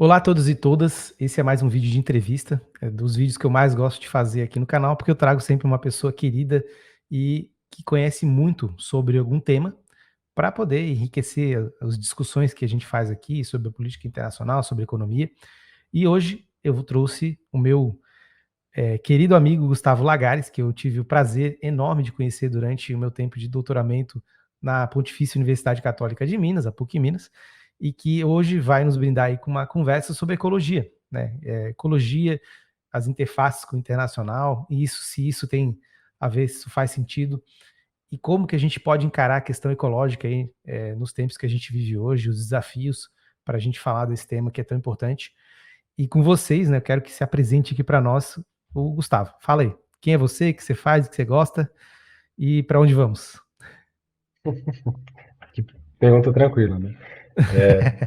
Olá a todos e todas, esse é mais um vídeo de entrevista, dos vídeos que eu mais gosto de fazer aqui no canal, porque eu trago sempre uma pessoa querida e que conhece muito sobre algum tema, para poder enriquecer as discussões que a gente faz aqui sobre a política internacional, sobre economia. E hoje eu trouxe o meu querido amigo Gustavo Lagares, que eu tive o prazer enorme de conhecer durante o meu tempo de doutoramento na Pontifícia Universidade Católica de Minas, a PUC Minas, e que hoje vai nos brindar aí com uma conversa sobre ecologia, né? Ecologia, as interfaces com o internacional, e isso, se isso tem a ver, se isso faz sentido, e como que a gente pode encarar a questão ecológica aí, nos tempos que a gente vive hoje, os desafios para a gente falar desse tema que é tão importante. E com vocês, né, eu quero que se apresente aqui para nós o Gustavo. Fala aí, quem é você, o que você faz, o que você gosta e para onde vamos? Que pergunta tranquila, né?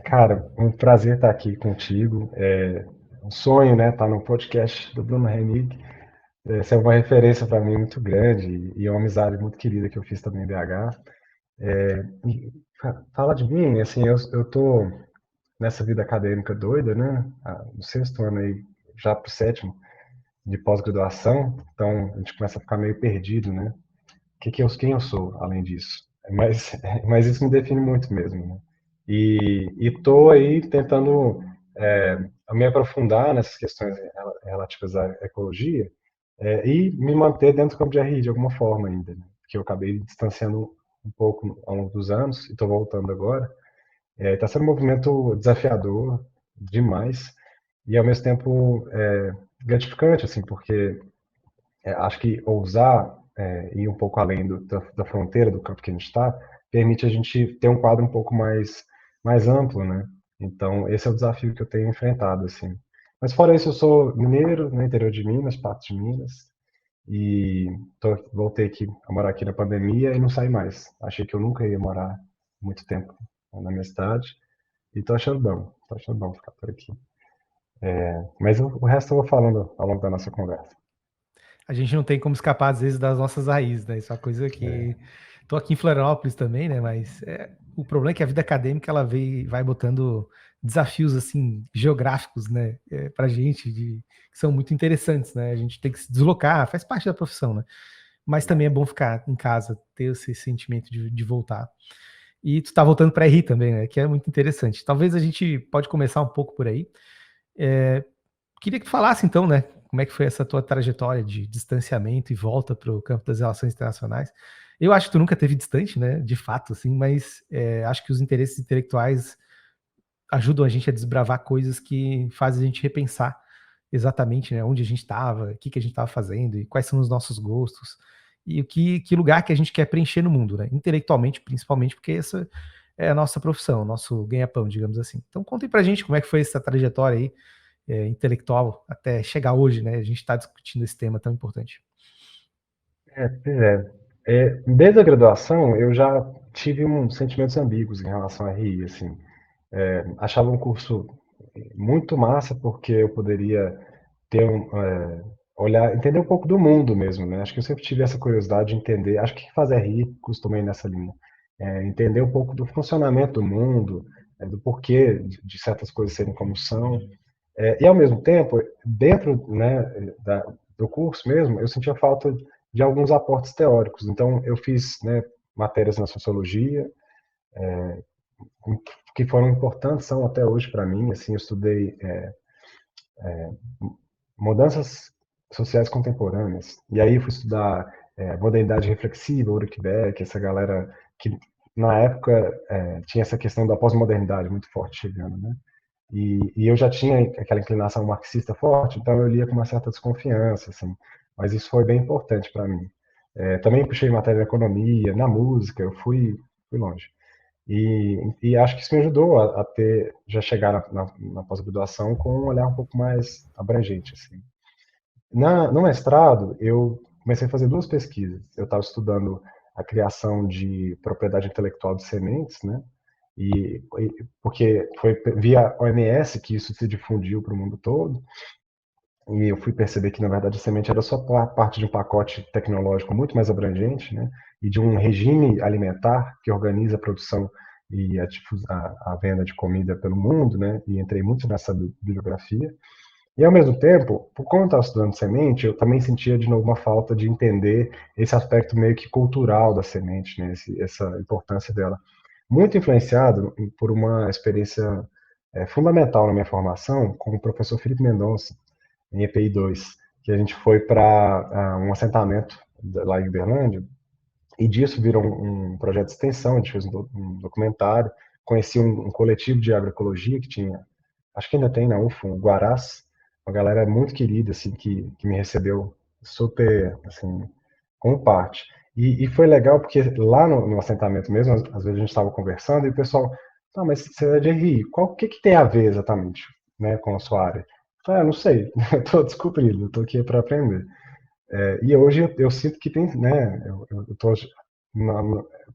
Cara, um prazer estar aqui contigo. É um sonho, né? Estar no podcast do Bruno Henrique. Essa é uma referência para mim muito grande e é uma amizade muito querida que eu fiz também em BH. Fala de mim, assim, eu tô nessa vida acadêmica doida, né? No sexto ano aí, já pro sétimo de pós-graduação, então a gente começa a ficar meio perdido, né? Quem eu sou, além disso. Mas, mas isso me define muito mesmo, né? E tô aí tentando me aprofundar nessas questões relativas à ecologia e me manter dentro do campo de RI de alguma forma ainda, né? Porque eu acabei me distanciando um pouco ao longo dos anos e estou voltando agora. Está sendo um movimento desafiador demais e ao mesmo tempo gratificante, assim, porque acho que ousar ir um pouco além da fronteira do campo que a gente está permite a gente ter um quadro um pouco mais amplo, né? Então, esse é o desafio que eu tenho enfrentado, assim. Mas fora isso, eu sou mineiro, no interior de Minas, Patos de Minas, e voltei aqui a morar aqui na pandemia e não saí mais. Achei que eu nunca ia morar muito tempo na minha cidade, e tô achando bom ficar por aqui. Mas o resto eu vou falando ao longo da nossa conversa. A gente não tem como escapar, às vezes, das nossas raízes, né? Isso é uma coisa que... Tô aqui em Florianópolis também, né? Mas o problema é que a vida acadêmica, ela vai botando desafios, assim, geográficos, né? Pra gente, que são muito interessantes, né? A gente tem que se deslocar, faz parte da profissão, né? Mas também é bom ficar em casa, ter esse sentimento de voltar. E tu tá voltando para RI também, né? Que é muito interessante. Talvez a gente pode começar um pouco por aí. É, Queria que tu falasse então, né? Como é que foi essa tua trajetória de distanciamento e volta para o campo das relações internacionais? Eu acho que tu nunca teve distante, né? De fato, assim, mas acho que os interesses intelectuais ajudam a gente a desbravar coisas que fazem a gente repensar exatamente, né, onde a gente estava, o que, que a gente estava fazendo e quais são os nossos gostos e que lugar que a gente quer preencher no mundo, né, intelectualmente, principalmente, porque essa é a nossa profissão, o nosso ganha-pão, digamos assim. Então, contem pra gente como é que foi essa trajetória aí, intelectual, até chegar hoje, né, a gente está discutindo esse tema tão importante. Pois é. Desde a graduação, eu já tive uns sentimentos ambíguos em relação à RI, assim. Achava um curso muito massa porque eu poderia ter olhar, entender um pouco do mundo mesmo, né? Acho que eu sempre tive essa curiosidade de entender. Acho que fazer RI costumei nessa linha. Entender um pouco do funcionamento do mundo, do porquê de certas coisas serem como são. E ao mesmo tempo, dentro, né, do curso mesmo, eu sentia falta de alguns aportes teóricos. Então, eu fiz, né, matérias na sociologia, que foram importantes, são até hoje para mim. Assim, eu estudei mudanças sociais contemporâneas. E aí fui estudar modernidade reflexiva, Ulrich Beck, essa galera que na época tinha essa questão da pós-modernidade muito forte chegando, né? E eu já tinha aquela inclinação marxista forte, então eu lia com uma certa desconfiança, assim. Mas isso foi bem importante para mim. Também puxei matéria de economia, na música, fui longe. E acho que isso me ajudou a ter, já chegar na pós-graduação com um olhar um pouco mais abrangente, assim. No mestrado, eu comecei a fazer duas pesquisas. Eu estava estudando a criação de propriedade intelectual de sementes, né? Porque foi via OMS que isso se difundiu para o mundo todo, e eu fui perceber que, na verdade, a semente era só parte de um pacote tecnológico muito mais abrangente, né? E de um regime alimentar que organiza a produção e a venda de comida pelo mundo, né? E entrei muito nessa bibliografia. E ao mesmo tempo, por conta eu estava estudando semente, eu também sentia de novo uma falta de entender esse aspecto meio que cultural da semente, né? Essa importância dela. Muito influenciado por uma experiência fundamental na minha formação com o professor Felipe Mendonça, em EPI 2, que a gente foi para um assentamento lá em Uberlândia, e disso virou um projeto de extensão, a gente fez um documentário, conheci um coletivo de agroecologia que tinha, acho que ainda tem na UFO, o Guarás, uma galera muito querida, assim, que me recebeu super, assim, como parte. E foi legal porque lá no assentamento mesmo, às vezes a gente estava conversando e o pessoal, tá, mas você é de RI, o que tem a ver exatamente, né, com a sua área? Eu falei, não sei, eu estou descobrindo, eu estou aqui para aprender. E hoje eu sinto que tem, né, eu estou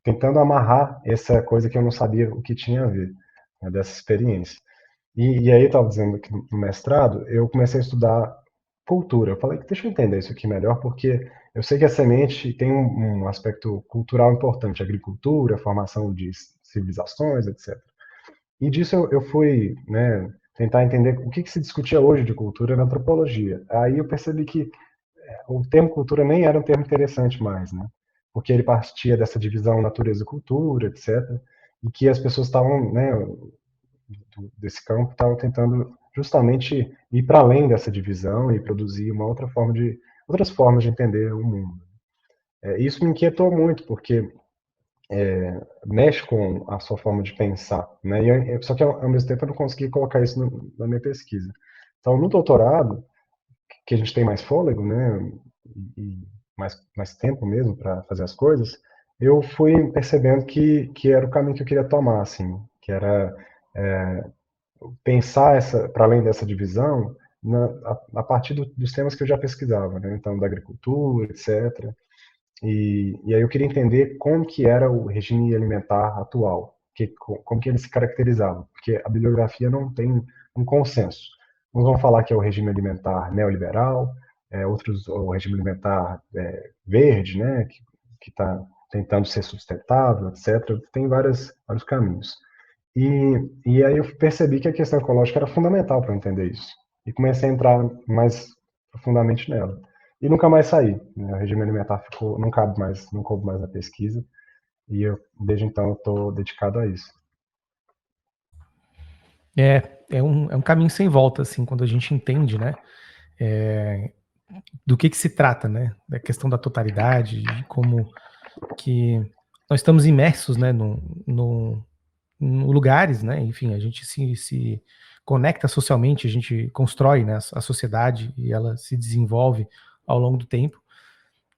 tentando amarrar essa coisa que eu não sabia o que tinha a ver, né, dessa experiência. E aí eu estava dizendo que no mestrado eu comecei a estudar cultura. Eu falei, deixa eu entender isso aqui melhor, porque eu sei que a semente tem um aspecto cultural importante, agricultura, formação de civilizações, etc. E disso eu fui, né, tentar entender o que se discutia hoje de cultura na antropologia. Aí eu percebi que o termo cultura nem era um termo interessante mais, né? Porque ele partia dessa divisão natureza-cultura, etc. E que as pessoas estavam, né, desse campo, estavam tentando justamente ir para além dessa divisão e produzir uma outra forma outras formas de entender o mundo. Isso me inquietou muito, porque mexe com a sua forma de pensar, né? Só que ao mesmo tempo eu não consegui colocar isso na minha pesquisa. Então, no doutorado, que a gente tem mais fôlego, né, e mais tempo mesmo para fazer as coisas, eu fui percebendo que era o caminho que eu queria tomar, assim, que era pensar para além dessa divisão, a partir dos temas que eu já pesquisava, né, então da agricultura, etc. E aí eu queria entender como que era o regime alimentar atual, como que ele se caracterizava, porque a bibliografia não tem um consenso. Uns vão falar que é o regime alimentar neoliberal, outros o regime alimentar verde, né, que está tentando ser sustentável, etc. Tem vários caminhos. E aí eu percebi que a questão ecológica era fundamental para entender isso. E comecei a entrar mais profundamente nela. E nunca mais saí, né? O regime alimentar não coube mais na pesquisa. E desde então, eu estou dedicado a isso. É um caminho sem volta, assim, quando a gente entende, né, do que se trata, né, da questão da totalidade, de como que nós estamos imersos, né, no lugares, né, enfim, a gente se conecta socialmente, a gente constrói, né, a sociedade e ela se desenvolve ao longo do tempo,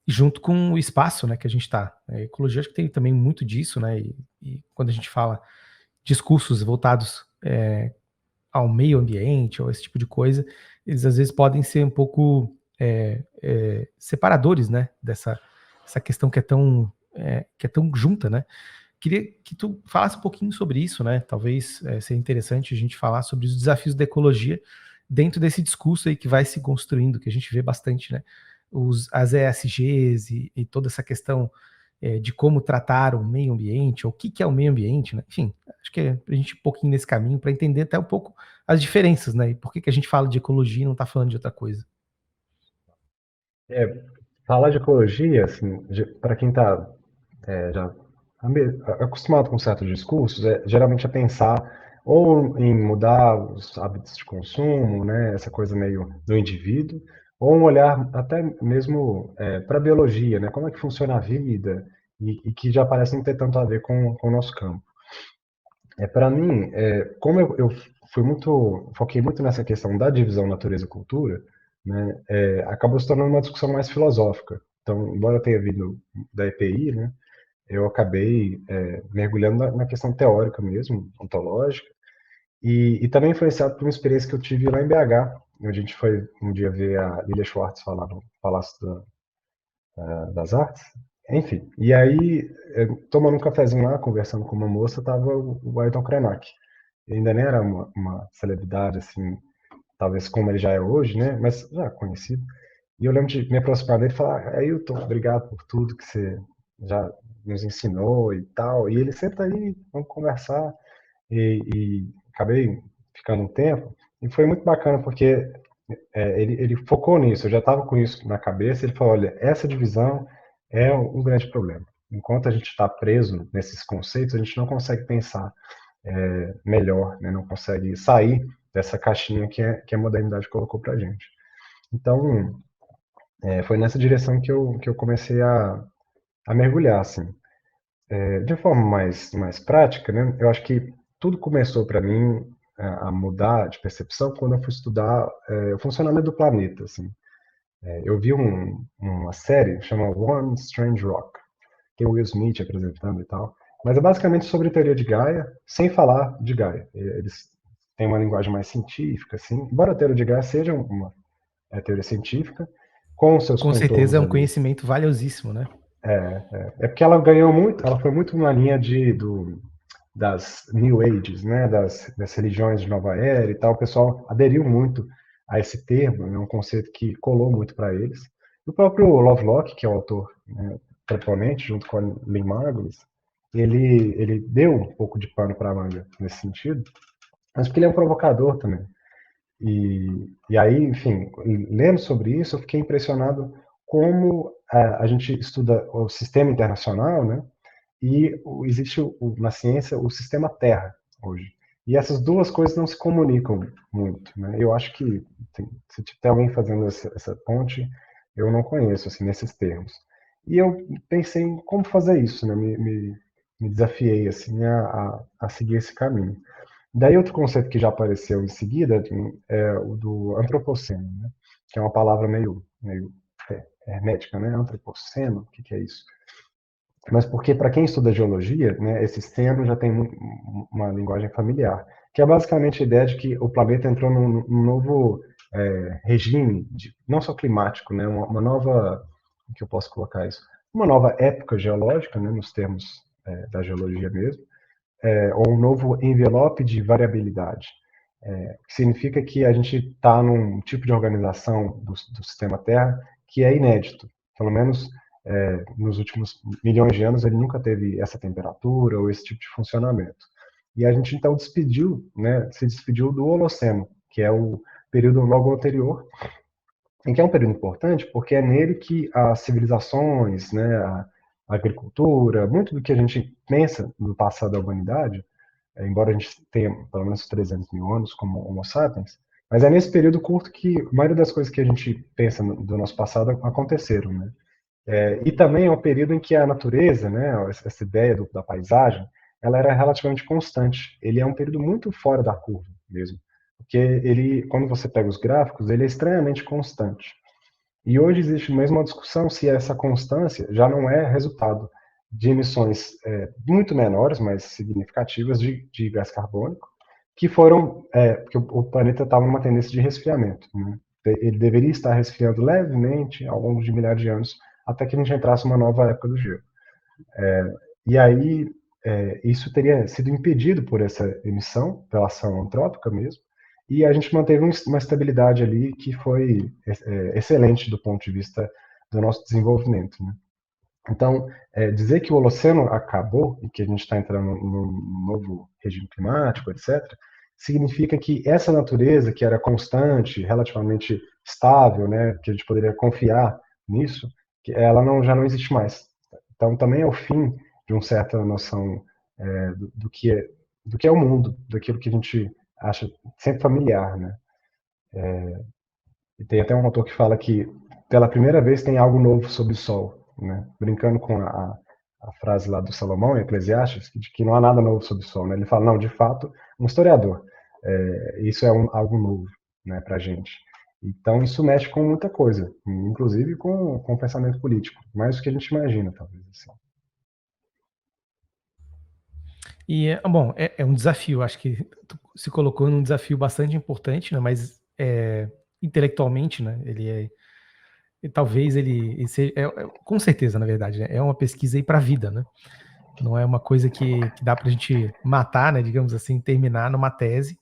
junto com o espaço, né, que a gente está. A ecologia acho que tem também muito disso, né, e quando a gente fala discursos voltados ao meio ambiente ou esse tipo de coisa, eles às vezes podem ser um pouco separadores, né, dessa essa questão que é tão junta, né. Queria que tu falasse um pouquinho sobre isso, né? Talvez seria interessante a gente falar sobre os desafios da ecologia dentro desse discurso aí que vai se construindo, que a gente vê bastante, né? As ESGs e toda essa questão de como tratar o meio ambiente, ou o que é o meio ambiente, né? Enfim, acho que é a gente ir um pouquinho nesse caminho para entender até um pouco as diferenças, né? E por que a gente fala de ecologia e não está falando de outra coisa. É, falar de ecologia, assim, para quem está já acostumado com certos discursos, geralmente é pensar ou em mudar os hábitos de consumo, né, essa coisa meio do indivíduo, ou um olhar até mesmo para a biologia, né, como é que funciona a vida, e que já parece não ter tanto a ver com o nosso campo. Para mim, como eu foquei muito nessa questão da divisão natureza-cultura, né, acabou se tornando uma discussão mais filosófica. Então, embora eu tenha vindo da EPI, né, eu acabei mergulhando na questão teórica mesmo, ontológica, e também influenciado por uma experiência que eu tive lá em BH, onde a gente foi um dia ver a Lilia Schwartz falar no Palácio das Artes. Enfim, e aí, tomando um cafezinho lá, conversando com uma moça, tava o Ayrton Krenak. Ele ainda nem era uma celebridade, assim, talvez como ele já é hoje, né? Mas já conhecido. E eu lembro de me aproximar dele e falar, Ailton, obrigado por tudo que você já nos ensinou e tal. E ele senta aí, vamos conversar. E acabei ficando um tempo. E foi muito bacana porque ele focou nisso. Eu já estava com isso na cabeça. Ele falou: olha, essa divisão é um grande problema. Enquanto a gente está preso nesses conceitos, a gente não consegue pensar melhor, né? Não consegue sair dessa caixinha que a modernidade colocou para a gente. Então, foi nessa direção que eu comecei a mergulhar, assim. De forma mais prática, né? Eu acho que tudo começou para mim a mudar de percepção quando eu fui estudar o funcionamento do planeta, assim. Eu vi uma série chamada One Strange Rock, tem o Will Smith apresentando e tal, mas é basicamente sobre teoria de Gaia, sem falar de Gaia. Eles têm uma linguagem mais científica, assim, embora a teoria de Gaia seja uma teoria científica, com seus Com certeza contornos é um ali. conhecimento valiosíssimo, né? É porque ela ganhou muito, ela foi muito na linha das New Ages, né, das religiões de Nova Era e tal. O pessoal aderiu muito a esse termo, é um conceito que colou muito para eles. O próprio Lovelock, que é o autor, né, proponente, junto com a Lynn Margulis, ele deu um pouco de pano para a manga nesse sentido, mas porque ele é um provocador também. E aí, enfim, lendo sobre isso, eu fiquei impressionado como a gente estuda o sistema internacional, né? E existe na ciência o sistema Terra hoje. E essas duas coisas não se comunicam muito, né? Eu acho que se tiver alguém fazendo essa ponte, eu não conheço assim nesses termos. E eu pensei em como fazer isso, né? Me desafiei assim a seguir esse caminho. Daí outro conceito que já apareceu em seguida é o do antropoceno, né? Que é uma palavra meio hermética, né? Antropoceno, o que é isso? Mas porque para quem estuda geologia, né, esse seno já tem uma linguagem familiar, que é basicamente a ideia de que o planeta entrou num novo regime, não só climático, né, uma nova, que eu posso colocar isso, uma nova época geológica, né, nos termos da geologia mesmo, ou um novo envelope de variabilidade, que significa que a gente está num tipo de organização do sistema Terra que é inédito, pelo menos nos últimos milhões de anos ele nunca teve essa temperatura ou esse tipo de funcionamento. E a gente então se despediu do Holoceno, que é o período logo anterior, em que é um período importante porque é nele que as civilizações, né, a agricultura, muito do que a gente pensa no passado da humanidade, embora a gente tenha pelo menos 300 mil anos como Homo sapiens, mas é nesse período curto que a maioria das coisas que a gente pensa do nosso passado aconteceram, né? E também é um período em que a natureza, né, essa ideia da paisagem, ela era relativamente constante. Ele é um período muito fora da curva mesmo, porque ele, quando você pega os gráficos, ele é estranhamente constante. E hoje existe mesmo uma discussão se essa constância já não é resultado de emissões muito menores, mas significativas de gás carbônico, que foram porque o planeta estava numa tendência de resfriamento, né? Ele deveria estar resfriando levemente ao longo de milhares de anos até que a gente entrasse numa nova época do gelo. E aí isso teria sido impedido por essa emissão, pela ação antrópica mesmo, e a gente manteve uma estabilidade ali que foi excelente do ponto de vista do nosso desenvolvimento, né? Então, dizer que o Holoceno acabou e que a gente está entrando num novo regime climático, etc., significa que essa natureza que era constante, relativamente estável, né, que a gente poderia confiar nisso, que ela já não existe mais. Então, também é o fim de uma certa noção do que é o mundo, daquilo que a gente acha sempre familiar, né? E tem até um autor que fala que pela primeira vez tem algo novo sob o sol, né? Brincando com a frase lá do Salomão em Eclesiastes, de que não há nada novo sob o sol, né? Ele fala, não, de fato, um historiador, isso é algo novo, né, para a gente. Então isso mexe com muita coisa, inclusive com o pensamento político, mais do que a gente imagina, talvez. Assim. E, bom, é um desafio, acho que tu se colocou num desafio bastante importante, né, mas intelectualmente, né, talvez ele seja, com certeza, na verdade, né, é uma pesquisa aí para a vida, né, não é uma coisa que dá para a gente matar, né, digamos assim, terminar numa tese,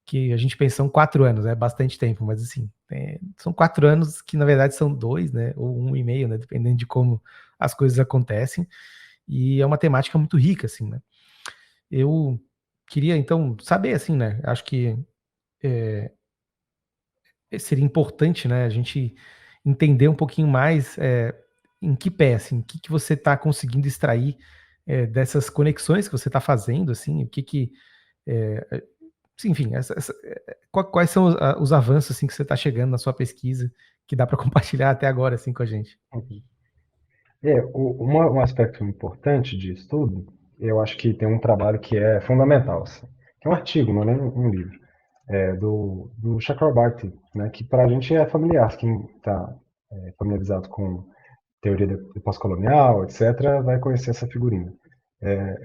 que a gente pensa são 4 anos, é bastante tempo, mas assim, são 4 anos que na verdade são 2, né, ou 1,5, né, dependendo de como as coisas acontecem. e é uma temática muito rica, assim, né. Eu queria, então, saber, assim, né, acho que, seria importante, né, a gente entender um pouquinho mais, em que pé, assim, o que que você está conseguindo extrair, dessas conexões que você está fazendo, assim, o que que, eh, enfim, quais são os avanços, assim, que você está chegando na sua pesquisa, que dá para compartilhar até agora, assim, com a gente? Uhum. Um aspecto importante de estudo, eu acho que tem um trabalho que é fundamental, assim, que é um artigo, não é nem um livro, do Chakrabarty, né, que para a gente é familiar, quem está familiarizado com teoria do pós-colonial, etc., vai conhecer essa figurinha.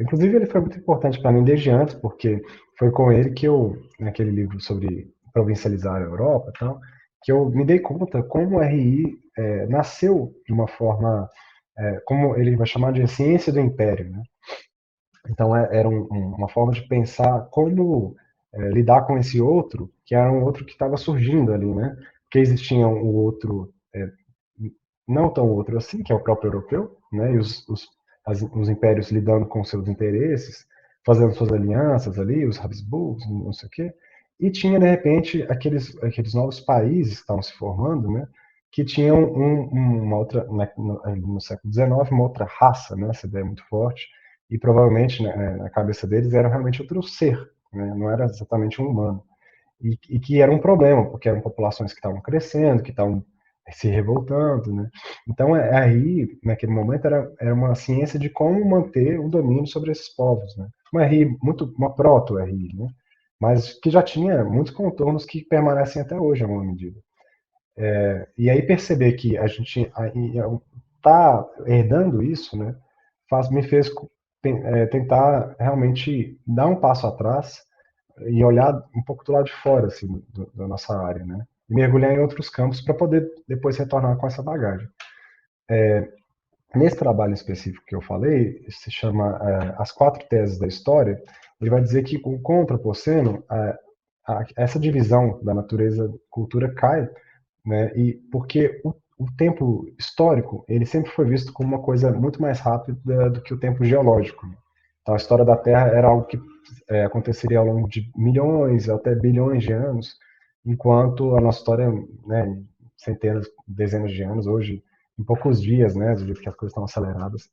Inclusive, ele foi muito importante para mim desde antes, porque foi com ele que eu, naquele livro sobre provincializar a Europa e tal, que eu me dei conta como o RI nasceu de uma forma, como ele vai chamar de ciência do império, né? Então, era uma forma de pensar como lidar com esse outro, que era um outro que estava surgindo ali, né? Porque existia um outro não tão outro assim, que é o próprio europeu, né? E os impérios lidando com seus interesses, fazendo suas alianças ali, os Habsburgos, não sei o quê. E tinha, de repente, aqueles novos países que estavam se formando, né? Que tinham uma outra, no século XIX, uma outra raça, né? Essa ideia é muito forte. E provavelmente, né, na cabeça deles, era realmente outro ser, né? Não era exatamente um humano. E que era um problema, porque eram populações que estavam crescendo, que estavam se revoltando, né? Então, aí, naquele momento, era uma ciência de como manter o domínio sobre esses povos, né? Uma RI, uma proto-RI, né? Mas que já tinha muitos contornos que permanecem até hoje, em alguma medida. E aí perceber que a gente está herdando isso, né? Me fez tentar realmente dar um passo atrás e olhar um pouco do lado de fora, assim, da nossa área, né? E mergulhar em outros campos para poder depois retornar com essa bagagem. Nesse trabalho específico que eu falei, se chama As Quatro Teses da História, ele vai dizer que com o Antropoceno, essa divisão da natureza-cultura cai, né? E porque o tempo histórico, ele sempre foi visto como uma coisa muito mais rápida do que o tempo geológico. Então, a história da Terra era algo que aconteceria ao longo de milhões, até bilhões de anos, enquanto a nossa história, né, centenas, dezenas de anos, hoje, em poucos dias, né, do jeito que as coisas estão aceleradas,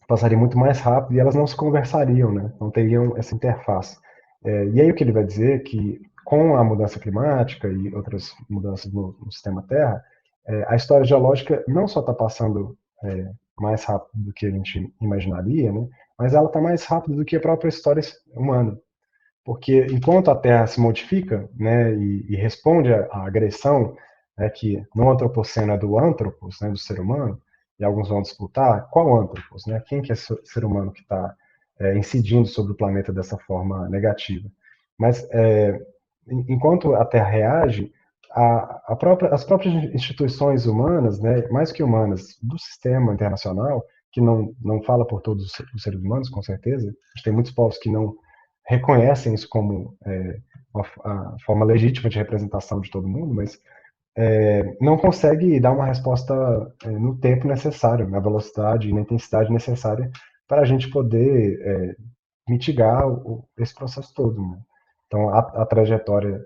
passaria muito mais rápido e elas não se conversariam, né, não teriam essa interface. E aí o que ele vai dizer é que, com a mudança climática e outras mudanças no sistema Terra, a história geológica não só está passando mais rápido do que a gente imaginaria, né, mas ela está mais rápido do que a própria história humana. Porque enquanto a Terra se modifica, né, e responde à agressão, né, que no antropoceno é do antropos, né, do ser humano, e alguns vão disputar qual antropos, né, quem que é ser humano que está incidindo sobre o planeta dessa forma negativa. Mas enquanto a Terra reage, as próprias instituições humanas, né, mais que humanas, do sistema internacional, que não fala por todos os seres humanos, com certeza, a gente tem muitos povos que não reconhecem isso como a forma legítima de representação de todo mundo, mas não consegue dar uma resposta no tempo necessário, na velocidade e na intensidade necessária para a gente poder mitigar esse processo todo. Né? Então, a trajetória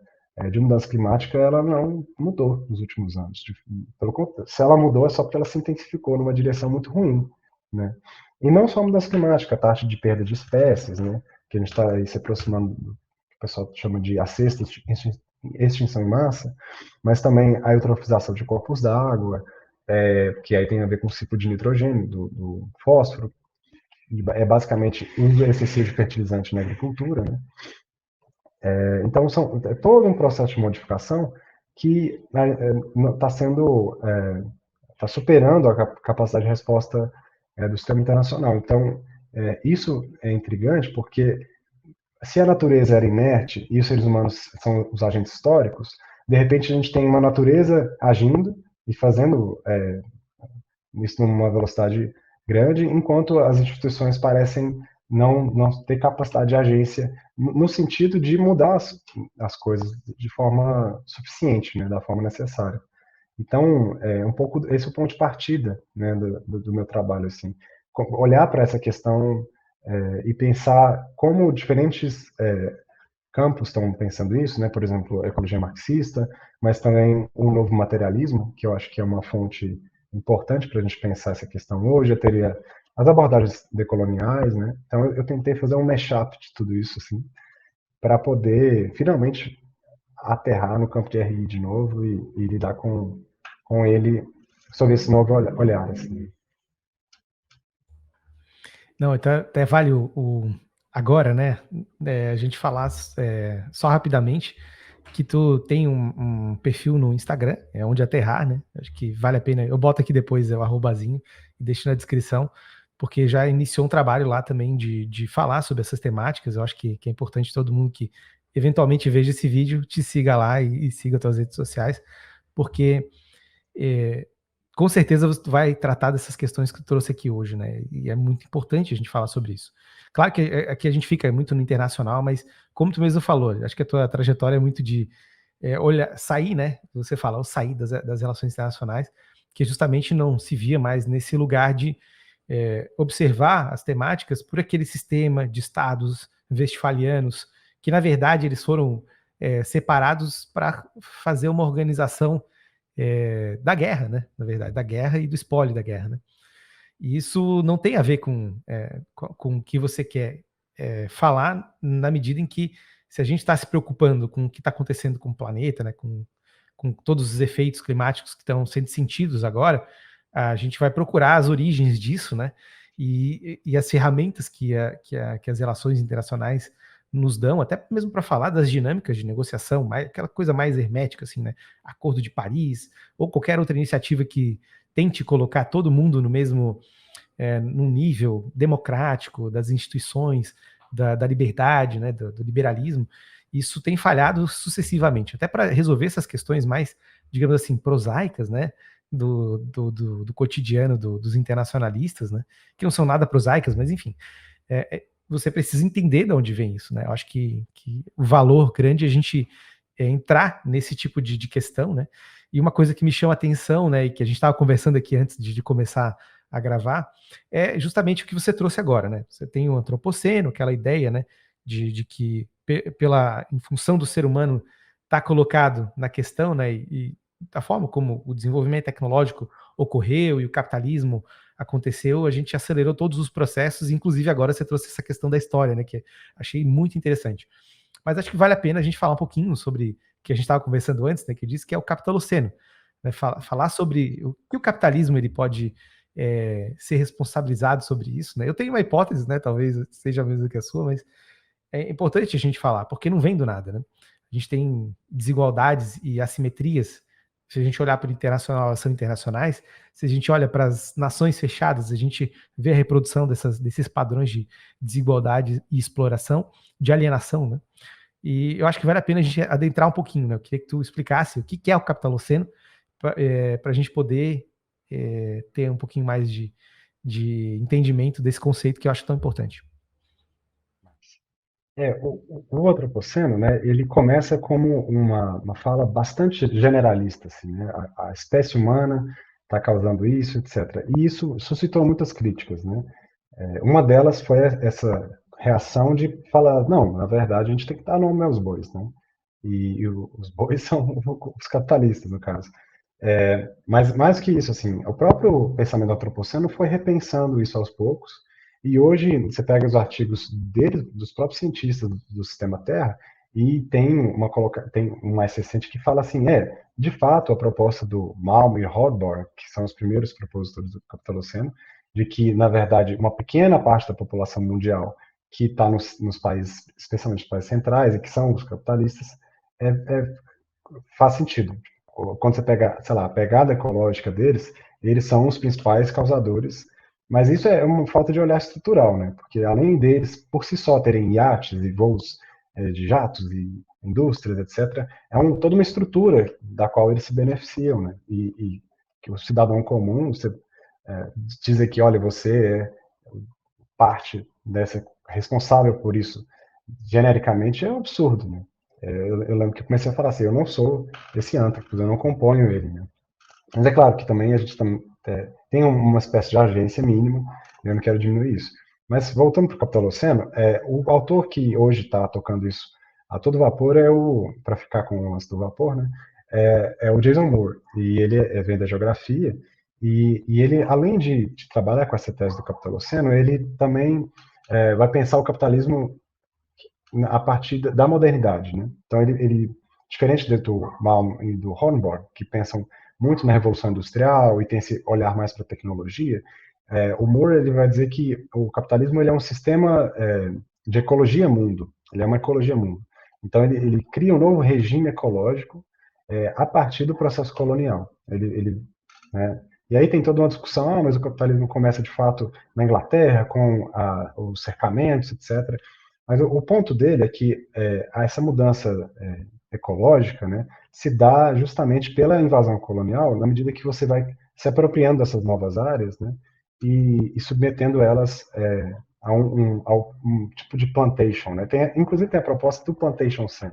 de mudança climática ela não mudou nos últimos anos. Pelo contrário, se ela mudou é só porque ela se intensificou numa direção muito ruim. Né? E não só a mudança climática, a taxa de perda de espécies, né? Que a gente está se aproximando do que o pessoal chama de a sexta extinção em massa, mas também a eutrofização de corpos d'água, que aí tem a ver com o ciclo de nitrogênio, do fósforo, é basicamente uso excessivo de fertilizante na agricultura, né? Então, é todo um processo de modificação que está está superando a capacidade de resposta do sistema internacional. Então, isso é intrigante porque se a natureza era inerte e os seres humanos são os agentes históricos, de repente a gente tem uma natureza agindo e fazendo isso numa velocidade grande, enquanto as instituições parecem não ter capacidade de agência no sentido de mudar as coisas de forma suficiente, né, da forma necessária. Então, é um pouco esse é o ponto de partida, né, do meu trabalho, assim. Olhar para essa questão e pensar como diferentes campos estão pensando isso, né? Por exemplo, a ecologia marxista, mas também o novo materialismo, que eu acho que é uma fonte importante para a gente pensar essa questão hoje. Eu teria as abordagens decoloniais, né? Então eu tentei fazer um mashup de tudo isso, assim, para poder finalmente aterrar no campo de RI de novo e lidar com ele sob esse novo olhar, assim. Não, então até vale agora, né? A gente falar só rapidamente que tu tem um perfil no Instagram, é onde aterrar, né? Acho que vale a pena. Eu boto aqui depois o arrobazinho e deixo na descrição, porque já iniciou um trabalho lá também de falar sobre essas temáticas. Eu acho que é importante todo mundo que eventualmente veja esse vídeo te siga lá e siga as tuas redes sociais, porque é, com certeza você vai tratar dessas questões que eu trouxe aqui hoje, né? E é muito importante a gente falar sobre isso. Claro que aqui a gente fica muito no internacional, mas como tu mesmo falou, acho que a tua trajetória é muito de olhar, sair, né? Você fala, eu sair das relações internacionais, que justamente não se via mais nesse lugar de observar as temáticas por aquele sistema de estados westfalianos, que na verdade eles foram separados para fazer uma organização da guerra, né? Na verdade, da guerra e do espólio da guerra, né? E isso não tem a ver com o que você quer falar, na medida em que, se a gente está se preocupando com o que está acontecendo com o planeta, né, com todos os efeitos climáticos que estão sendo sentidos agora, a gente vai procurar as origens disso, né? E as ferramentas que as relações internacionais nos dão, até mesmo para falar das dinâmicas de negociação, aquela coisa mais hermética, assim, né? Acordo de Paris, ou qualquer outra iniciativa que tente colocar todo mundo no mesmo num nível democrático das instituições, da liberdade, né, do liberalismo, isso tem falhado sucessivamente, até para resolver essas questões mais, digamos assim, prosaicas, né, do cotidiano dos internacionalistas, né, que não são nada prosaicas, mas enfim, você precisa entender de onde vem isso, né? Eu acho que o valor grande é a gente entrar nesse tipo de questão, né? E uma coisa que me chama a atenção, né, e que a gente estava conversando aqui antes de começar a gravar, é justamente o que você trouxe agora, né? Você tem o antropoceno, aquela ideia, né, de que em função do ser humano estar colocado na questão, né, e da forma como o desenvolvimento tecnológico ocorreu e o capitalismo aconteceu, a gente acelerou todos os processos, inclusive agora você trouxe essa questão da história, né, que achei muito interessante. Mas acho que vale a pena a gente falar um pouquinho sobre o que a gente estava conversando antes, né, que eu disse que é o capitaloceno, né, falar sobre o que o capitalismo ele pode ser responsabilizado sobre isso, né? Eu tenho uma hipótese, né, talvez seja a mesma que a sua, mas é importante a gente falar, porque não vem do nada, né? A gente tem desigualdades e assimetrias. Se a gente olhar para o internacional, elas são internacionais. Se a gente olha para as nações fechadas, a gente vê a reprodução desses padrões de desigualdade e exploração, de alienação, né? E eu acho que vale a pena a gente adentrar um pouquinho, né? Eu queria que tu explicasse o que é o capitaloceno, para a gente poder ter um pouquinho mais de entendimento desse conceito que eu acho tão importante. O antropoceno, né, ele começa como uma fala bastante generalista, assim, né? A espécie humana está causando isso, etc. E isso suscitou muitas críticas, né? Uma delas foi essa reação de falar, não, na verdade a gente tem que dar nome aos bois, né? E os bois são os capitalistas, no caso. Mas mais que isso, assim, o próprio pensamento antropoceno foi repensando isso aos poucos, e hoje você pega os artigos dos próprios cientistas do sistema Terra, e tem um mais recente que fala assim, de fato, a proposta do Malm e Rothbard, que são os primeiros propositores do capitaloceno, de que, na verdade, uma pequena parte da população mundial que está nos países, especialmente nos países centrais, e que são os capitalistas, faz sentido. Quando você pega, sei lá, a pegada ecológica deles, eles são os principais causadores, mas isso é uma falta de olhar estrutural, né? Porque além deles, por si só, terem iates e voos de jatos e indústrias, etc., toda uma estrutura da qual eles se beneficiam, né? E que o cidadão comum, você dizer que, olha, você é parte dessa, responsável por isso, genericamente, é um absurdo, né? Eu lembro que eu comecei a falar assim, eu não sou esse Anthropos, eu não componho ele, né? Mas é claro que também a gente tem uma espécie de agência mínima, eu não quero diminuir isso. Mas voltando para o Capitaloceno, o autor que hoje está tocando isso a todo vapor para ficar com o lance do vapor, né, o Jason Moore. E ele vem da geografia, e ele, além de trabalhar com essa tese do Capitaloceno, ele também vai pensar o capitalismo a partir da modernidade, né? Então diferente do Malm e do Hornborn, que pensam muito na revolução industrial e tem esse olhar mais para a tecnologia, o Moore ele vai dizer que o capitalismo ele é um sistema de ecologia mundo, ele é uma ecologia mundo. Então ele cria um novo regime ecológico a partir do processo colonial. Né? E aí tem toda uma discussão, mas o capitalismo começa de fato na Inglaterra com os cercamentos, etc. Mas o ponto dele é que essa mudança ecológica, né, se dá justamente pela invasão colonial, na medida que você vai se apropriando dessas novas áreas, né, e submetendo elas a um tipo de plantation. Né. Inclusive tem a proposta do plantation sim,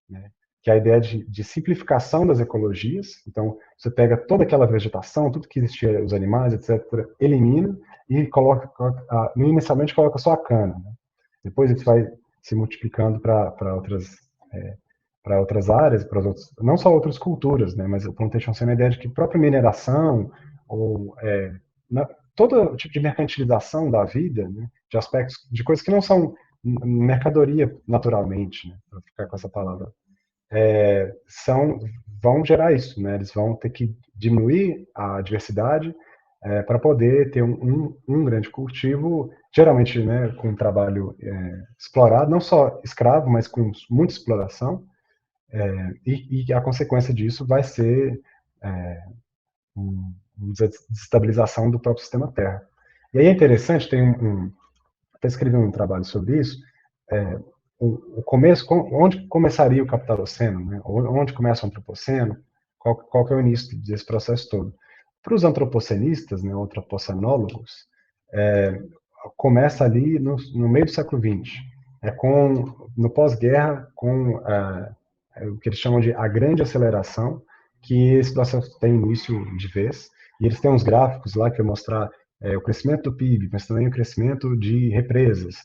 né, que é a ideia de simplificação das ecologias. Então, você pega toda aquela vegetação, tudo que existia, os animais, etc., elimina e inicialmente coloca só a cana. Né. Depois isso vai se multiplicando para outras áreas, para não só outras culturas, né, mas o plantation sendo a ideia de que própria mineração ou todo tipo de mercantilização da vida, né, de aspectos, de coisas que não são mercadoria naturalmente, né, para ficar com essa palavra, são, vão gerar isso, né, eles vão ter que diminuir a diversidade para poder ter um grande cultivo, geralmente né, com um trabalho explorado, não só escravo, mas com muita exploração, e a consequência disso vai ser uma desestabilização do próprio sistema Terra. E aí é interessante, até escrevi um trabalho sobre isso, o começo, onde começaria o Capitaloceno, né? Onde começa o Antropoceno, qual que é o início desse processo todo. Para os antropocenistas, né, ou antropocenólogos, começa ali no meio do século XX, no pós-guerra, com o que eles chamam de a grande aceleração, que esse processo tem início de vez, e eles têm uns gráficos lá que eu mostrar o crescimento do PIB, mas também o crescimento de represas,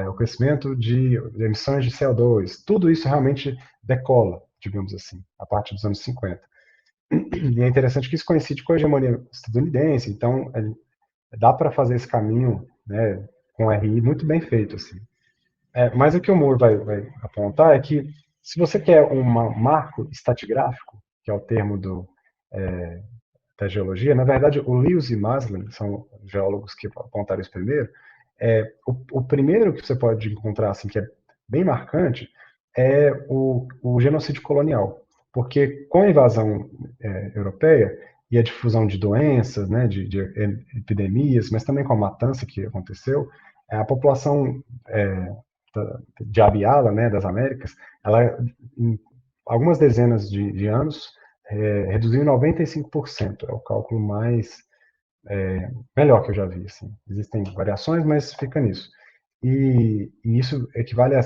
o crescimento de emissões de CO2, tudo isso realmente decola, digamos assim, a partir dos anos 50. E é interessante que isso coincide com a hegemonia estadunidense, então dá para fazer esse caminho, né, com RI muito bem feito, assim. Mas o que o Moore vai apontar é que se você quer um marco estratigráfico, que é o termo da geologia, na verdade o Lewis e Maslin são geólogos que apontaram isso primeiro, o primeiro que você pode encontrar, assim, que é bem marcante, é o genocídio colonial. Porque com a invasão europeia e a difusão de doenças, né, de epidemias, mas também com a matança que aconteceu, a população de Abiala, né, das Américas, ela, em algumas dezenas de anos, reduziu em 95%. É o cálculo melhor que eu já vi. Assim. Existem variações, mas fica nisso. E isso equivale a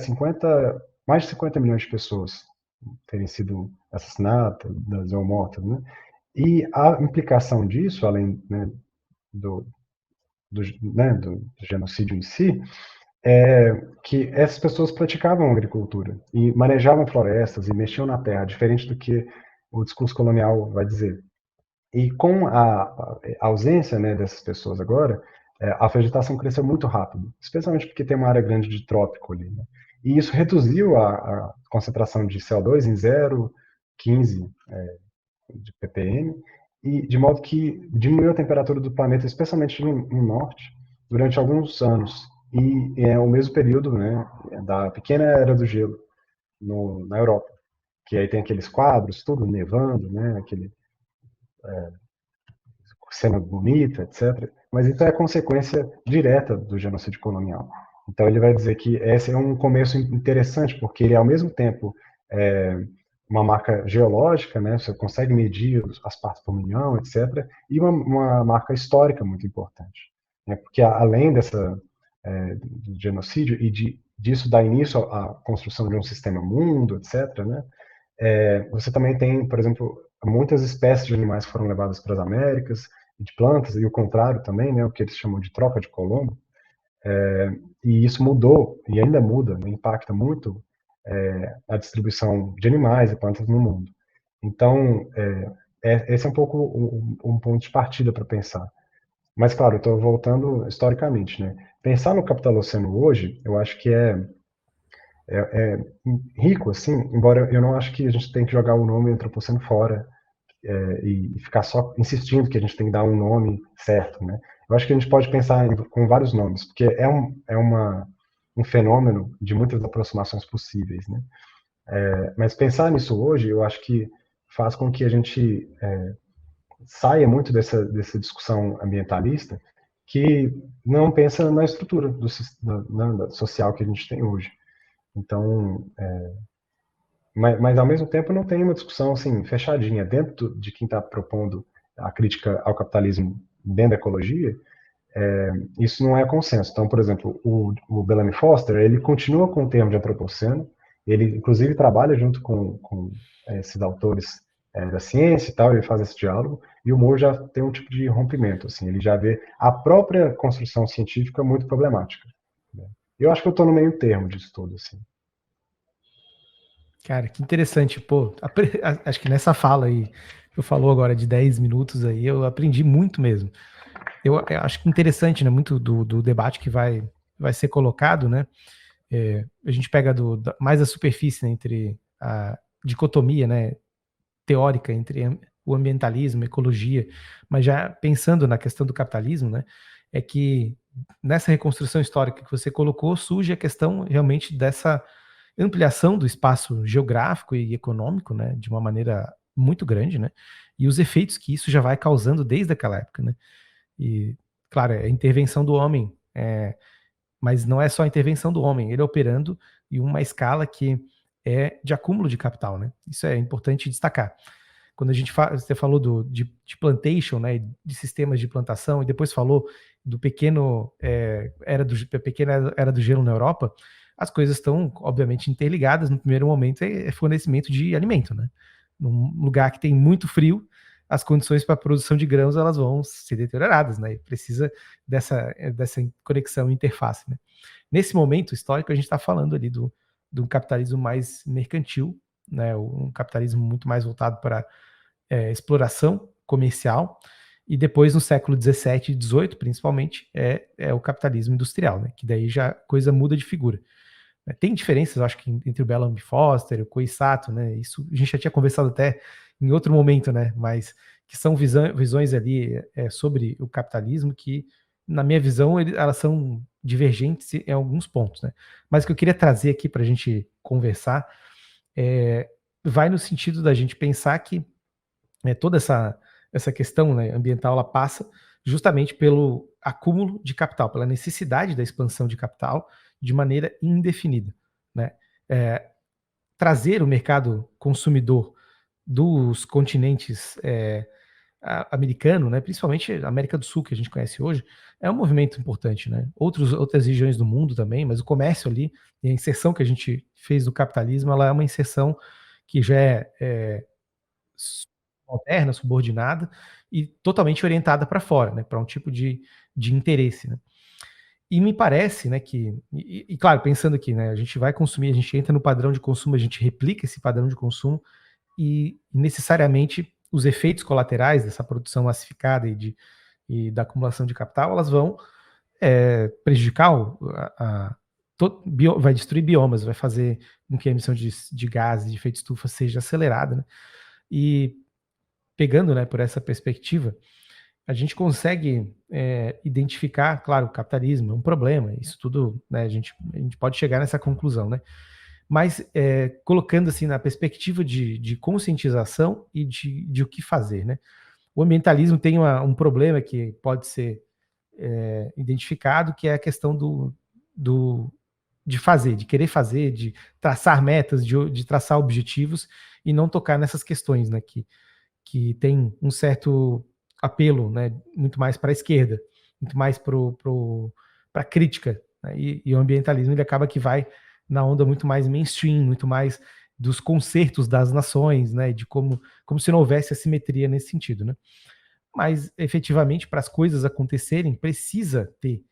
mais de 50 milhões de pessoas terem sido assassinadas ou mortas. Né? E a implicação disso, além né, do genocídio em si, que essas pessoas praticavam agricultura e manejavam florestas e mexiam na terra, diferente do que o discurso colonial vai dizer. E com a ausência né, dessas pessoas agora, a vegetação cresceu muito rápido, especialmente porque tem uma área grande de trópico ali. Né? E isso reduziu a concentração de CO2 em 0,15 de ppm, e de modo que diminuiu a temperatura do planeta, especialmente no norte, durante alguns anos. E é o mesmo período né, da pequena era do gelo na Europa, que aí tem aqueles quadros, tudo nevando, né, aquele cena bonita, etc. Mas isso é consequência direta do genocídio colonial. Então ele vai dizer que esse é um começo interessante, porque ele ao mesmo tempo uma marca geológica, né? Você consegue medir as partes por milhão, etc. E uma marca histórica muito importante, né? Porque além do genocídio e disso dar início à construção de um sistema mundo, etc. Né? Você também tem, por exemplo, muitas espécies de animais foram levadas para as Américas, e de plantas, e o contrário também, né, o que eles chamam de troca de Colombo, e isso mudou, e ainda muda, né, impacta muito a distribuição de animais e plantas no mundo. Então, esse é um pouco um ponto de partida para pensar. Mas, claro, eu estou voltando historicamente, né? Pensar no Capitaloceno hoje, eu acho que é rico, assim, embora eu não acho que a gente tem que jogar o nome Antropoceno fora e ficar só insistindo que a gente tem que dar um nome certo, né? Eu acho que a gente pode pensar com vários nomes, porque um fenômeno de muitas aproximações possíveis, né? Mas pensar nisso hoje, eu acho que faz com que a gente saia muito dessa discussão ambientalista que não pensa na estrutura da social que a gente tem hoje. Então, mas ao mesmo tempo não tem uma discussão assim fechadinha dentro de quem está propondo a crítica ao capitalismo dentro da ecologia. Isso não é consenso. Então, por exemplo, o Bellamy Foster ele continua com o termo de antropoceno, ele inclusive trabalha junto com esses autores da ciência e tal, ele faz esse diálogo, e o Moore já tem um tipo de rompimento, assim, ele já vê a própria construção científica muito problemática. Né? Eu acho que eu estou no meio termo disso tudo, assim. Cara, que interessante, pô. Acho que nessa fala aí, que eu falou agora de 10 minutos aí, eu aprendi muito mesmo. Eu acho que interessante, né, muito do debate que vai ser colocado, né, a gente pega mais a superfície, né, entre a dicotomia, né, teórica entre o ambientalismo, a ecologia, mas já pensando na questão do capitalismo, né, é que nessa reconstrução histórica que você colocou, surge a questão realmente dessa ampliação do espaço geográfico e econômico, né, de uma maneira muito grande, né, e os efeitos que isso já vai causando desde aquela época, né. E, claro, é a intervenção do homem, mas não é só a intervenção do homem, ele operando em uma escala que é de acúmulo de capital, né. Isso é importante destacar. Quando a gente você falou de plantation, né, de sistemas de plantação, e depois falou do pequena era do gelo na Europa, as coisas estão, obviamente, interligadas. No primeiro momento, é fornecimento de alimento, né? Num lugar que tem muito frio, as condições para a produção de grãos elas vão ser deterioradas, né? E precisa dessa conexão, interface, né? Nesse momento histórico, a gente está falando ali do capitalismo mais mercantil, né? Um capitalismo muito mais voltado para exploração comercial, e depois no século XVII e XVIII, principalmente, é o capitalismo industrial, né? Que daí já a coisa muda de figura. Tem diferenças, eu acho que entre o Bellamy Foster, o Koizumi, né? Isso a gente já tinha conversado até em outro momento, né? Mas que são visões ali sobre o capitalismo que, na minha visão, elas são divergentes em alguns pontos, né? Mas o que eu queria trazer aqui para a gente conversar vai no sentido da gente pensar que toda essa questão, né, ambiental, ela passa justamente pelo acúmulo de capital, pela necessidade da expansão de capital de maneira indefinida, né? Trazer o mercado consumidor dos continentes americano, né, principalmente a América do Sul, que a gente conhece hoje, é um movimento importante, né? Outras regiões do mundo também, mas o comércio ali, e a inserção que a gente fez no capitalismo, ela é uma inserção que já é moderna, subordinada e totalmente orientada para fora, né, para um tipo de interesse, né. E me parece, né, que claro, pensando aqui, né, a gente vai consumir, a gente entra no padrão de consumo, a gente replica esse padrão de consumo e necessariamente os efeitos colaterais dessa produção massificada e da acumulação de capital, elas vão prejudicar vai destruir biomas, vai fazer com que a emissão de gases de efeito estufa seja acelerada, né. E pegando, né, por essa perspectiva, a gente consegue identificar, claro, o capitalismo é um problema, isso tudo, né, a gente pode chegar nessa conclusão, né? Mas colocando assim na perspectiva de conscientização e de o que fazer, né? O ambientalismo tem um problema que pode ser identificado, que é a questão de fazer, de querer fazer, de traçar metas, de traçar objetivos e não tocar nessas questões, né? Que tem um certo apelo, né, muito mais para a esquerda, muito mais para a crítica, né, e o ambientalismo ele acaba que vai na onda muito mais mainstream, muito mais dos concertos das nações, né, de como se não houvesse assimetria nesse sentido, né. Mas, efetivamente, para as coisas acontecerem, precisa ter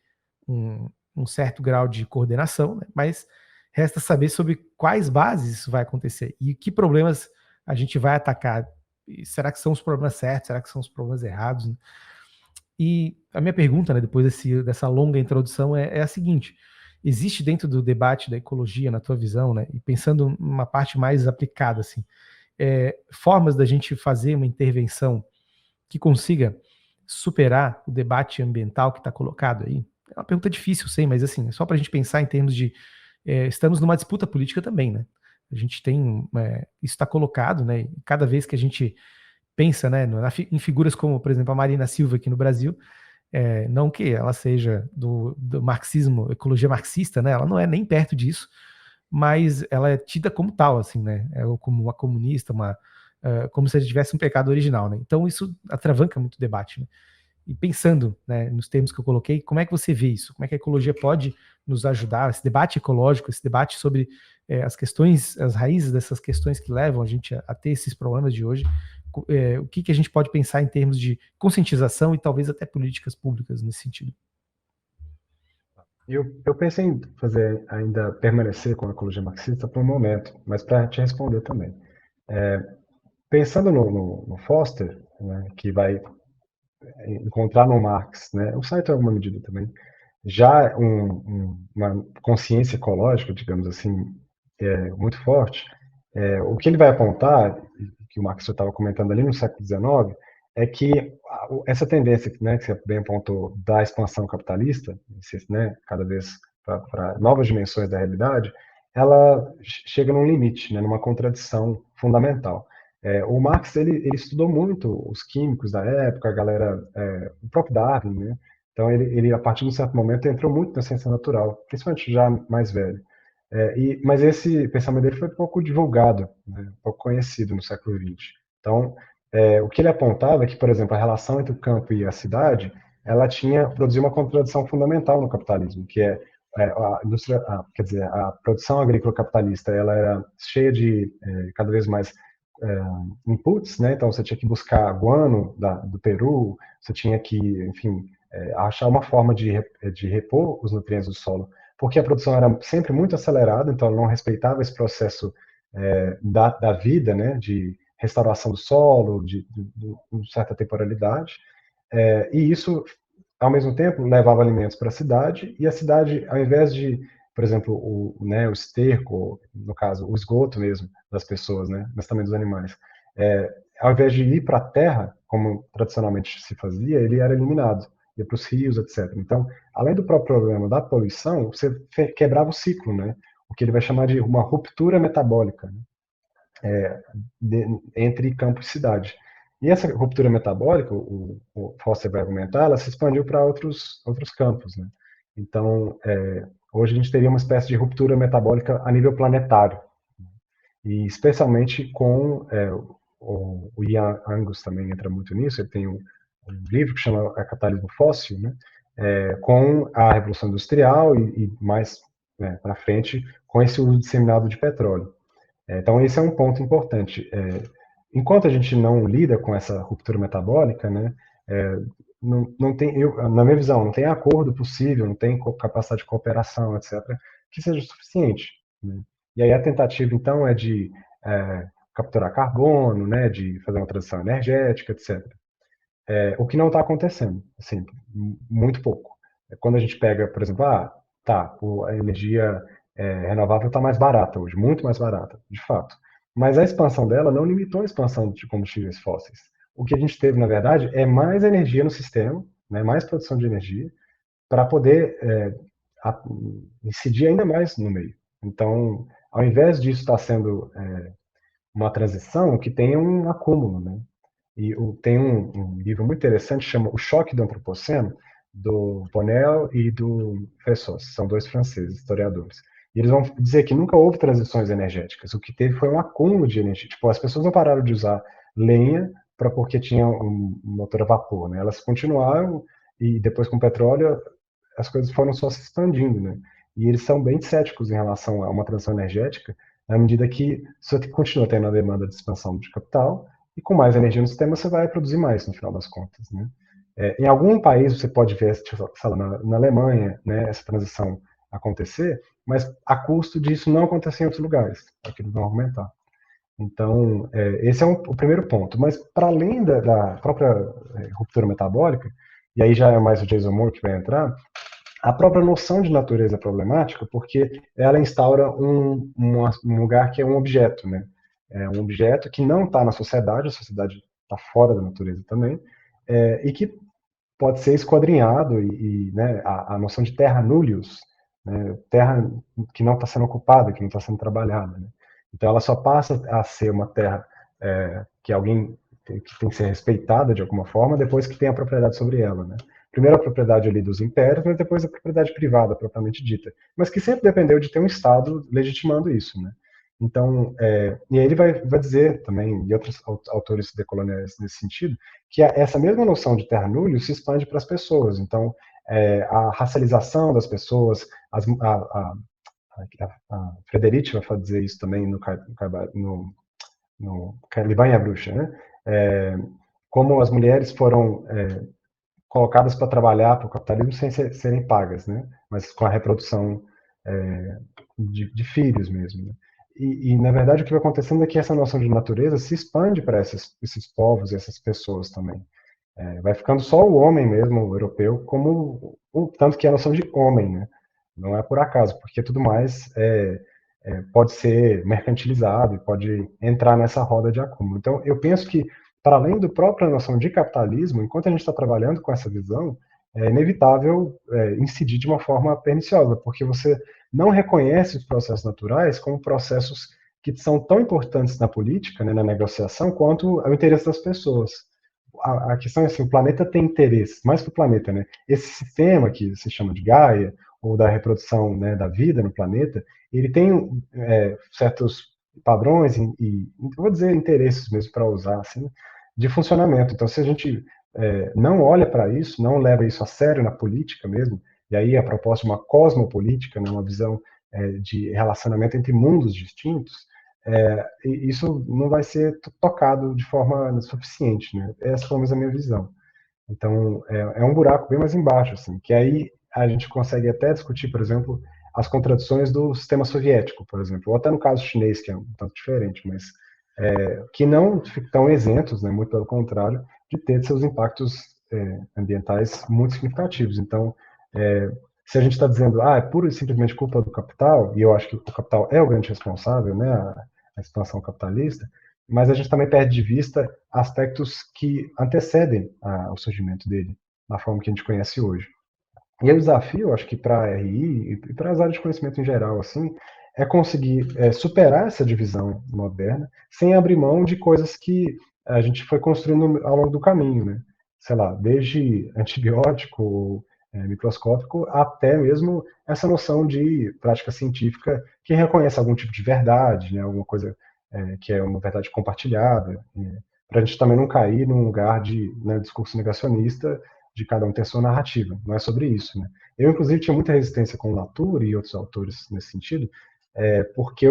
um certo grau de coordenação, né, mas resta saber sobre quais bases isso vai acontecer e que problemas a gente vai atacar. E será que são os problemas certos? Será que são os problemas errados? E a minha pergunta, né, depois dessa longa introdução, é a seguinte: existe dentro do debate da ecologia, na tua visão, né, e pensando numa parte mais aplicada, assim, formas da gente fazer uma intervenção que consiga superar o debate ambiental que está colocado aí? É uma pergunta difícil, sei, mas assim, só para a gente pensar em termos de estamos numa disputa política também, né? A gente tem isso está colocado, né? E cada vez que a gente pensa, né, em figuras como, por exemplo, a Marina Silva aqui no Brasil, não que ela seja do marxismo, ecologia marxista, né? Ela não é nem perto disso, mas ela é tida como tal, assim, né? Como uma comunista, como se ela tivesse um pecado original, né? Então isso atravanca muito o debate, né? E pensando, né, nos termos que eu coloquei, como é que você vê isso? Como é que a ecologia pode nos ajudar? Esse debate ecológico, esse debate sobre as questões, as raízes dessas questões que levam a gente a ter esses problemas de hoje, o que, que a gente pode pensar em termos de conscientização e talvez até políticas públicas nesse sentido? Eu pensei em fazer ainda permanecer com a ecologia marxista por um momento, mas para te responder também. Pensando no Foster, né, que vai encontrar no Marx, né, o site é uma medida também, já uma consciência ecológica, digamos assim, muito forte. O que ele vai apontar, que o Marx já estava comentando ali no século XIX, é que essa tendência, né, que você bem apontou, da expansão capitalista, né, cada vez para novas dimensões da realidade, ela chega num limite, né, numa contradição fundamental. O Marx ele estudou muito os químicos da época, a galera, o próprio Darwin, né? Então ele a partir de um certo momento entrou muito na ciência natural, principalmente já mais velho. Mas esse pensamento dele foi pouco divulgado, né, pouco conhecido no século XX. Então, o que ele apontava é que, por exemplo, a relação entre o campo e a cidade, ela produzia uma contradição fundamental no capitalismo, que a indústria, quer dizer, a produção agrícola capitalista, ela era cheia de cada vez mais inputs, né? Então você tinha que buscar guano do Peru, você tinha que, enfim, achar uma forma de repor os nutrientes do solo, porque a produção era sempre muito acelerada, então ela não respeitava esse processo da vida, né? De restauração do solo, de certa temporalidade, e isso, ao mesmo tempo, levava alimentos para a cidade, e a cidade, ao invés de, por exemplo, o esterco, no caso, o esgoto mesmo das pessoas, né, mas também dos animais, ao invés de ir para a terra, como tradicionalmente se fazia, ele era eliminado, ia para os rios, etc. Então, além do próprio problema da poluição, você quebrava o ciclo, né, o que ele vai chamar de uma ruptura metabólica, né, entre campo e cidade. E essa ruptura metabólica, o Foster vai argumentar, ela se expandiu para outros campos, né? Então, hoje a gente teria uma espécie de ruptura metabólica a nível planetário, e especialmente com o Ian Angus também entra muito nisso. Ele tem um livro que chama Capitalismo Fóssil, né? Com a Revolução Industrial e mais para frente com esse uso disseminado de petróleo. Então, esse é um ponto importante. Enquanto a gente não lida com essa ruptura metabólica, né, não tem, na minha visão, não tem acordo possível, não tem capacidade de cooperação, etc., que seja suficiente. Né? E aí a tentativa, então, é de capturar carbono, né, de fazer uma transição energética, etc. O que não está acontecendo, assim, muito pouco. Quando a gente pega, por exemplo, a energia renovável está mais barata hoje, muito mais barata, de fato. Mas a expansão dela não limitou a expansão de combustíveis fósseis. O que a gente teve, na verdade, é mais energia no sistema, né, mais produção de energia, para poder incidir ainda mais no meio. Então, ao invés disso estar sendo uma transição, o que tem é um acúmulo, né? E tem um livro muito interessante, chama O Choque do Antropoceno, do Bonel e do Fressos, são dois franceses, historiadores. E eles vão dizer que nunca houve transições energéticas, o que teve foi um acúmulo de energia. Tipo, as pessoas não pararam de usar lenha porque tinha um motor a vapor, né? Elas continuaram, e depois com o petróleo as coisas foram só se expandindo, né? E eles são bem céticos em relação a uma transição energética, na medida que você continua tendo a demanda de expansão de capital, e com mais energia no sistema você vai produzir mais, no final das contas, né? Em algum país você pode ver, tipo, sei lá, na Alemanha, né, essa transição acontecer, mas a custo disso não acontecer em outros lugares, aquilo vão aumentar. Então, esse é o primeiro ponto. Mas, para além da própria ruptura metabólica, e aí já é mais o Jason Moore que vai entrar, a própria noção de natureza é problemática, porque ela instaura um lugar que é um objeto, né? É um objeto que não está na sociedade, a sociedade está fora da natureza também, e que pode ser esquadrinhado, né, a noção de terra nullius, né, terra que não está sendo ocupada, que não está sendo trabalhada. Né? Então ela só passa a ser uma terra que alguém que tem que ser respeitada de alguma forma depois que tem a propriedade sobre ela. Né? Primeiro a propriedade ali dos impérios, mas depois a propriedade privada propriamente dita, mas que sempre dependeu de ter um Estado legitimando isso. Né? Então, e aí ele vai dizer também, e outros autores decoloniais nesse sentido, que essa mesma noção de terra nullius se expande para as pessoas. Então, a racialização das pessoas, a Frederici vai dizer isso também no Caliban e a Bruxa, né? Como as mulheres foram colocadas para trabalhar para o capitalismo sem serem pagas, né? Mas com a reprodução de filhos mesmo. Né? Na verdade, o que vai acontecendo é que essa noção de natureza se expande para esses povos e essas pessoas também. Vai ficando só o homem mesmo, o europeu, como tanto que é a noção de homem, né? Não é por acaso, porque tudo mais pode ser mercantilizado e pode entrar nessa roda de acúmulo. Então, eu penso que, para além da própria noção de capitalismo, enquanto a gente está trabalhando com essa visão, é inevitável incidir de uma forma perniciosa, porque você não reconhece os processos naturais como processos que são tão importantes na política, né, na negociação, quanto o interesse das pessoas. A questão é assim, o planeta tem interesses, mais que o planeta, né? Esse sistema que se chama de Gaia, ou da reprodução, né, da vida no planeta, ele tem certos padrões vou dizer, interesses mesmo para usar, assim, de funcionamento. Então, se a gente não olha para isso, não leva isso a sério na política mesmo, e aí a proposta de uma cosmopolítica, né, uma visão de relacionamento entre mundos distintos, isso não vai ser tocado de forma suficiente, né? Essa foi a minha visão. Então, um buraco bem mais embaixo, assim, que aí a gente consegue até discutir, por exemplo, as contradições do sistema soviético, por exemplo, ou até no caso chinês, que é um tanto diferente, mas que não estão isentos, né, muito pelo contrário, de ter seus impactos ambientais muito significativos. Então, se a gente está dizendo, é pura e simplesmente culpa do capital, e eu acho que o capital é o grande responsável, né, a expansão capitalista, mas a gente também perde de vista aspectos que antecedem o surgimento dele, na forma que a gente conhece hoje. E aí o desafio, acho que para a RI e para as áreas de conhecimento em geral, assim, é conseguir superar essa divisão moderna sem abrir mão de coisas que a gente foi construindo ao longo do caminho, né? Sei lá, desde antibiótico, microscópico, até mesmo essa noção de prática científica que reconhece algum tipo de verdade, né? Alguma coisa que é uma verdade compartilhada, para a gente também não cair num lugar de discurso negacionista de cada um ter sua narrativa. Não é sobre isso, né? Eu, inclusive, tinha muita resistência com Latour e outros autores nesse sentido, porque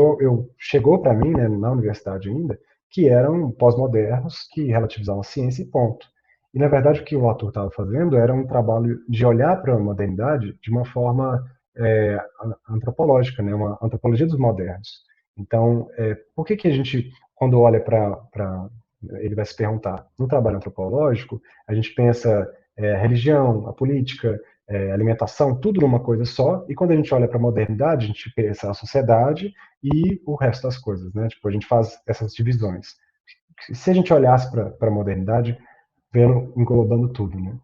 chegou para mim, né, na universidade ainda, que eram pós-modernos que relativizavam a ciência e ponto. E, na verdade, o que o Latour estava fazendo era um trabalho de olhar para a modernidade de uma forma antropológica, né, uma antropologia dos modernos. Então, por que a gente, quando olha ele vai se perguntar, no trabalho antropológico, a gente pensa a religião, a política, a alimentação, tudo numa coisa só, e quando a gente olha para a modernidade, a gente pensa a sociedade e o resto das coisas, né? Tipo, a gente faz essas divisões. Se a gente olhasse para a modernidade, englobando tudo, né?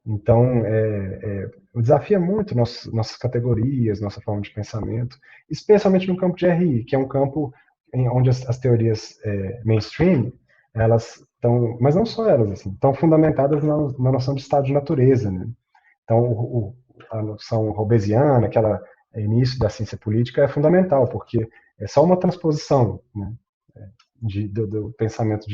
Então, o desafio é muito nossas categorias, nossa forma de pensamento, especialmente no campo de RI, que é um campo onde as teorias mainstream, elas estão, mas não só elas, assim, estão fundamentadas na noção de estado de natureza, né? Então, a noção hobbesiana, aquela início da ciência política, é fundamental, porque é só uma transposição, né, do pensamento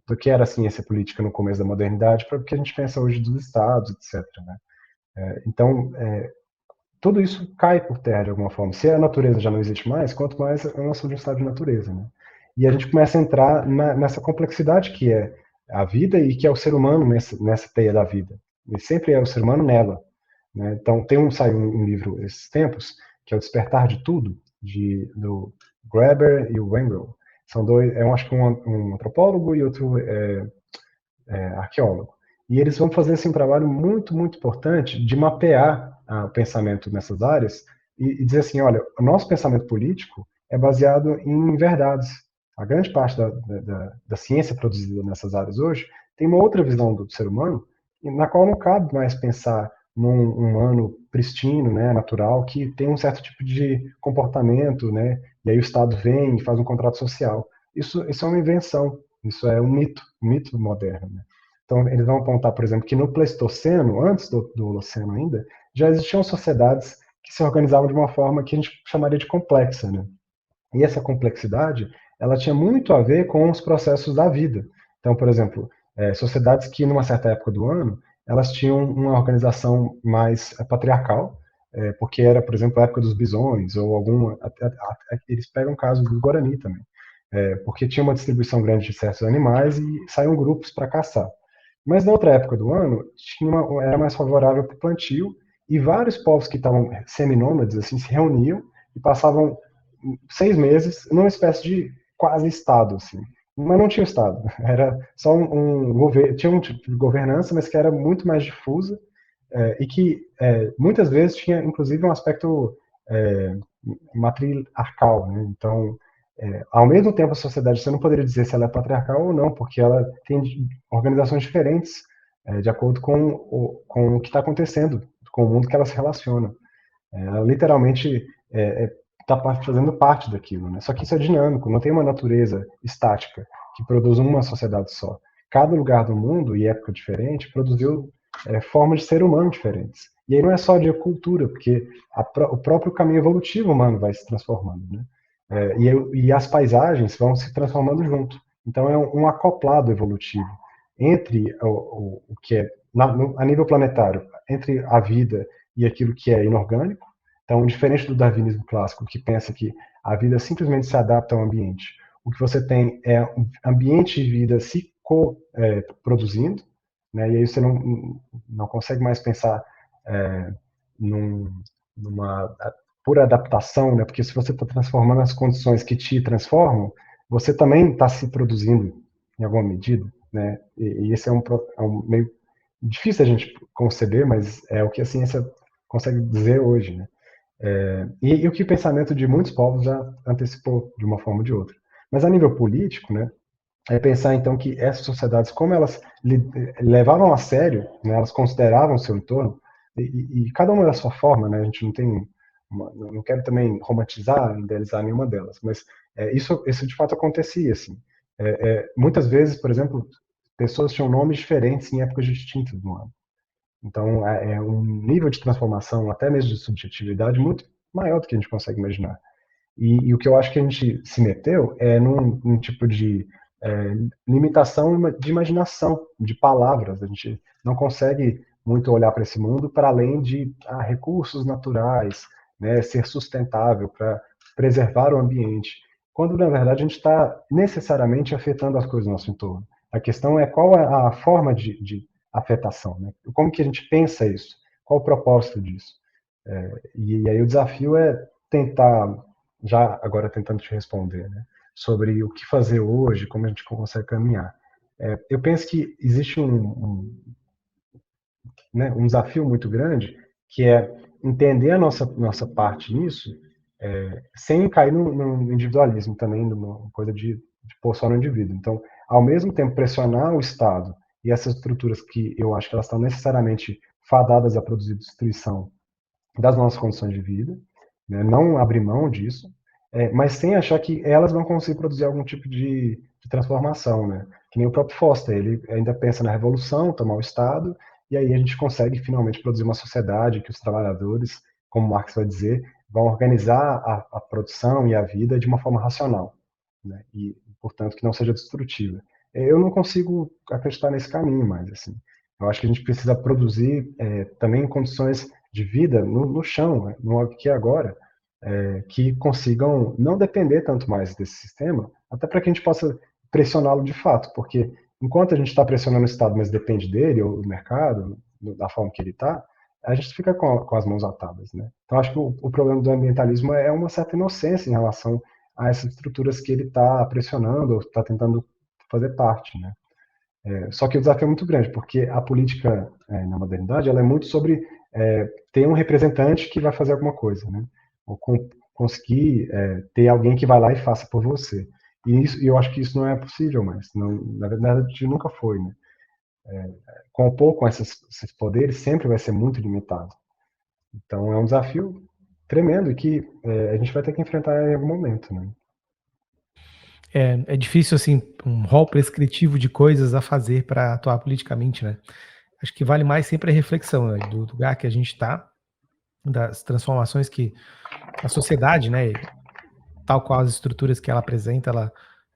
do que era a ciência política no começo da modernidade para o que a gente pensa hoje dos estados, etc. Né? Então, tudo isso cai por terra de alguma forma. Se a natureza já não existe mais, quanto mais nós somos um estado de natureza, né? E a gente começa a entrar nessa complexidade que é a vida e que é o ser humano nessa teia da vida. E sempre é o ser humano nela, né? Então, saiu um livro esses tempos, que é O Despertar de Tudo, do Graeber e o Wengel. São dois, eu acho que um antropólogo e outro arqueólogo. E eles vão fazer assim, um trabalho muito, muito importante de mapear o pensamento nessas áreas e dizer assim, olha, o nosso pensamento político é baseado em verdades. A grande parte da ciência produzida nessas áreas hoje tem uma outra visão do ser humano, na qual não cabe mais pensar num humano pristino, né, natural, que tem um certo tipo de comportamento, né, e aí o Estado vem e faz um contrato social. Isso é uma invenção, isso é um mito moderno. Né? Então, eles vão apontar, por exemplo, que no Pleistoceno, antes do Holoceno ainda, já existiam sociedades que se organizavam de uma forma que a gente chamaria de complexa. Né? E essa complexidade, ela tinha muito a ver com os processos da vida. Então, por exemplo, sociedades que, numa certa época do ano, elas tinham uma organização mais patriarcal, porque era, por exemplo, a época dos bisões, ou alguma. Eles pegam o caso do Guarani também, porque tinha uma distribuição grande de certos animais e saíam grupos para caçar. Mas na outra época do ano, era mais favorável para o plantio, e vários povos que estavam seminômades assim, se reuniam e passavam 6 meses numa espécie de quase Estado. Assim. Mas não tinha Estado, era só um governo, tinha um tipo de governança, mas que era muito mais difusa e que muitas vezes tinha, inclusive, um aspecto é, matriarcal. Né? Então, ao mesmo tempo, a sociedade, você não poderia dizer se ela é patriarcal ou não, porque ela tem organizações diferentes de acordo com o que está acontecendo, com o mundo que ela se relaciona. Ela literalmente está fazendo parte daquilo. Né? Só que isso é dinâmico, não tem uma natureza estática que produz uma sociedade só. Cada lugar do mundo, e época diferente, produziu formas de ser humano diferentes. E aí não é só de cultura, porque o próprio caminho evolutivo humano vai se transformando. Né? E as paisagens vão se transformando junto. Então é um acoplado evolutivo entre o que é, a nível planetário, entre a vida e aquilo que é inorgânico. Então, diferente do darwinismo clássico, que pensa que a vida simplesmente se adapta ao ambiente, o que você tem é um ambiente e vida se produzindo, né? E aí você não consegue mais pensar é, num, numa pura adaptação, né? Porque se você está transformando as condições que te transformam, você também está se produzindo em alguma medida, né? E esse é um meio difícil a gente conceber, mas é o que a ciência consegue dizer hoje, né? E o que o pensamento de muitos povos já antecipou de uma forma ou de outra. Mas a nível político, né, é pensar então que essas sociedades, como elas levavam a sério, né, elas consideravam o seu entorno, e cada uma da sua forma, né, a gente não tem, não quero também romantizar, idealizar nenhuma delas, mas isso de fato acontecia, assim. Muitas vezes, por exemplo, pessoas tinham nomes diferentes em épocas distintas do ano. Então, é um nível de transformação, até mesmo de subjetividade, muito maior do que a gente consegue imaginar. E o que eu acho que a gente se meteu é num tipo de limitação de imaginação, de palavras. A gente não consegue muito olhar para esse mundo para além de recursos naturais, né, ser sustentável para preservar o ambiente, quando na verdade a gente está necessariamente afetando as coisas do nosso entorno. A questão é qual é a forma de afetação, né? Como que a gente pensa isso? Qual o propósito disso? E aí o desafio é tentar, já agora tentando te responder, né, sobre o que fazer hoje, como a gente consegue caminhar. Eu penso que existe né, um desafio muito grande, que é entender a nossa parte nisso, sem cair no individualismo também, numa coisa de pôr só no indivíduo. Então, ao mesmo tempo, pressionar o Estado e essas estruturas que eu acho que elas estão necessariamente fadadas a produzir destruição das nossas condições de vida, né? Não abrir mão disso, mas sem achar que elas vão conseguir produzir algum tipo de transformação, né? Que nem o próprio Foster, ele ainda pensa na revolução, tomar o Estado, e aí a gente consegue finalmente produzir uma sociedade que os trabalhadores, como Marx vai dizer, vão organizar a produção e a vida de uma forma racional, né? E, portanto, que não seja destrutiva. Eu não consigo acreditar nesse caminho mais, assim. Eu acho que a gente precisa produzir também em condições de vida no chão, né, no aqui e agora, que consigam não depender tanto mais desse sistema, até para que a gente possa pressioná-lo de fato, porque enquanto a gente está pressionando o Estado, mas depende dele, ou do mercado, da forma que ele está, a gente fica com as mãos atadas, né? Então, acho que o problema do ambientalismo é uma certa inocência em relação a essas estruturas que ele está pressionando, ou está tentando fazer parte, né? Só que o desafio é muito grande, porque a política na modernidade ela é muito sobre ter um representante que vai fazer alguma coisa, né? Ou conseguir ter alguém que vai lá e faça por você. E eu acho que isso não é possível mais. Não, na verdade, nunca foi, né? Com esses poderes, sempre vai ser muito limitado. Então, é um desafio tremendo e que a gente vai ter que enfrentar em algum momento, né? É difícil, assim, um rol prescritivo de coisas a fazer para atuar politicamente, né? Acho que vale mais sempre a reflexão, né, do lugar que a gente está, das transformações que a sociedade, né, tal qual as estruturas que ela apresenta,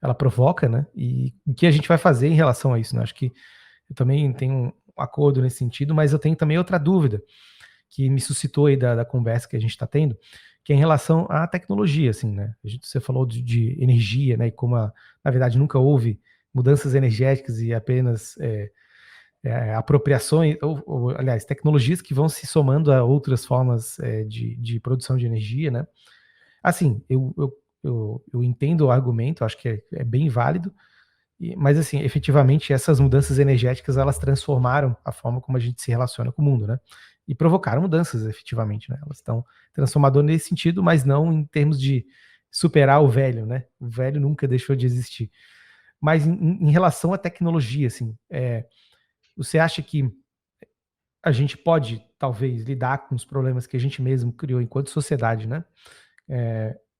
ela provoca, né? E o que a gente vai fazer em relação a isso, né? Acho que eu também tenho um acordo nesse sentido, mas eu tenho também outra dúvida que me suscitou aí da conversa que a gente está tendo, que é em relação à tecnologia, assim, né? Você falou de energia, né? E como, na verdade, nunca houve mudanças energéticas e apenas apropriações, aliás, tecnologias que vão se somando a outras formas de produção de energia, né? Assim, eu entendo o argumento, acho que é bem válido, mas assim, efetivamente, essas mudanças energéticas, elas transformaram a forma como a gente se relaciona com o mundo, né? E provocaram mudanças, efetivamente, né? Elas estão transformadoras nesse sentido, mas não em termos de superar o velho, né? O velho nunca deixou de existir. Mas em relação à tecnologia, assim, você acha que a gente pode, talvez, lidar com os problemas que a gente mesmo criou enquanto sociedade, né?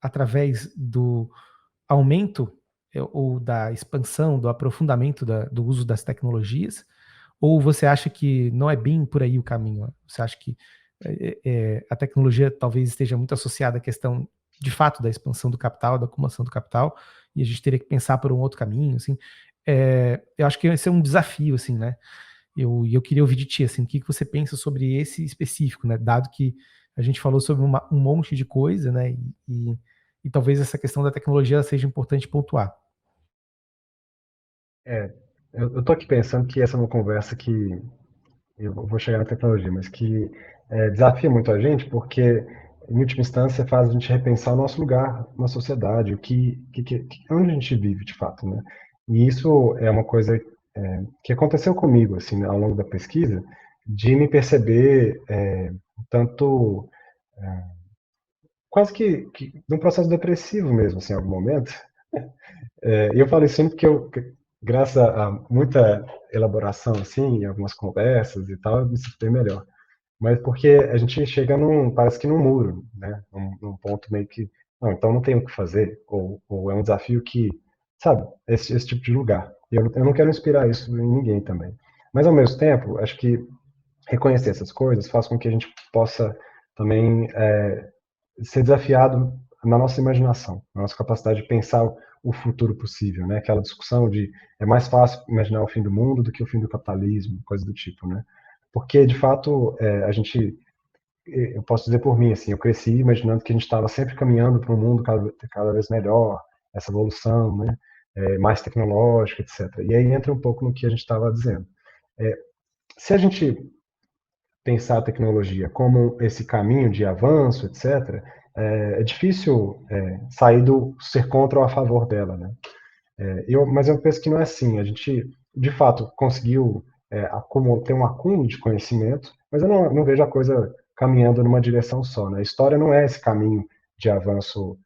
Através do aumento ou da expansão, do aprofundamento do uso das tecnologias? Ou você acha que não é bem por aí o caminho? Você acha que a tecnologia talvez esteja muito associada à questão, de fato, da expansão do capital, da acumulação do capital, e a gente teria que pensar por um outro caminho, assim? Eu acho que esse é um desafio, assim, né? Eu queria ouvir de ti, assim, o que você pensa sobre esse específico, né? Dado que a gente falou sobre um monte de coisa, né? E talvez essa questão da tecnologia seja importante pontuar. É, eu tô aqui pensando que essa é uma conversa que eu vou chegar na tecnologia, mas que desafia muito a gente, porque, em última instância, faz a gente repensar o nosso lugar na sociedade, onde a gente vive, de fato, né? E isso é uma coisa que aconteceu comigo, assim, ao longo da pesquisa, de me perceber tanto quase que num processo depressivo mesmo, assim, em algum momento. E eu falo isso sempre graças a muita elaboração, assim, em algumas conversas e tal, eu me sinto bem melhor. Mas porque a gente chega parece que num muro, né? Num ponto meio que, não, então não tem o que fazer, ou é um desafio que, sabe, esse tipo de lugar. E eu não quero inspirar isso em ninguém também. Mas ao mesmo tempo, acho que reconhecer essas coisas faz com que a gente possa também ser desafiado na nossa imaginação, na nossa capacidade de pensar o futuro possível, né? Aquela discussão de é mais fácil imaginar o fim do mundo do que o fim do capitalismo, coisa do tipo, né? Porque de fato eu posso dizer por mim assim, eu cresci imaginando que a gente estava sempre caminhando para um mundo cada vez melhor, essa evolução, né? Mais tecnológica, etc. E aí entra um pouco no que a gente estava dizendo. Se a gente pensar a tecnologia como esse caminho de avanço, etc., é difícil sair do ser contra ou a favor dela, né? Mas eu penso que não é assim. A gente, de fato, conseguiu ter um acúmulo de conhecimento, mas eu não vejo a coisa caminhando numa direção só, né? A história não é esse caminho de avanço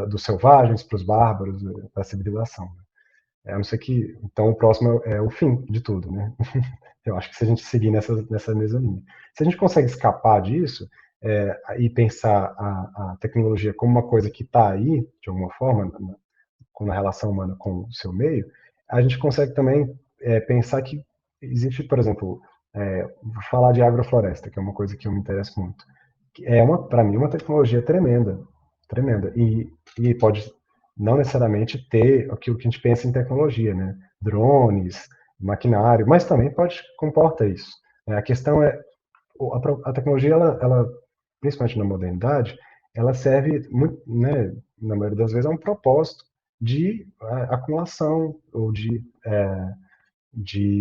dos selvagens para os bárbaros, da civilização, né? A não ser que, então, o próximo é o fim de tudo, né? Eu acho que se a gente seguir nessa mesma linha. Se a gente consegue escapar disso e pensar a tecnologia como uma coisa que está aí, de alguma forma, na relação humana com o seu meio, a gente consegue também pensar que existe, por exemplo, vou falar de agrofloresta, que é uma coisa que eu me interesso muito. Para mim, uma tecnologia tremenda, tremenda. E pode não necessariamente ter aquilo que a gente pensa em tecnologia, né? Drones, maquinário, mas também comporta isso. A questão é a tecnologia, principalmente na modernidade, ela serve muito, né, na maioria das vezes, a um propósito de acumulação ou de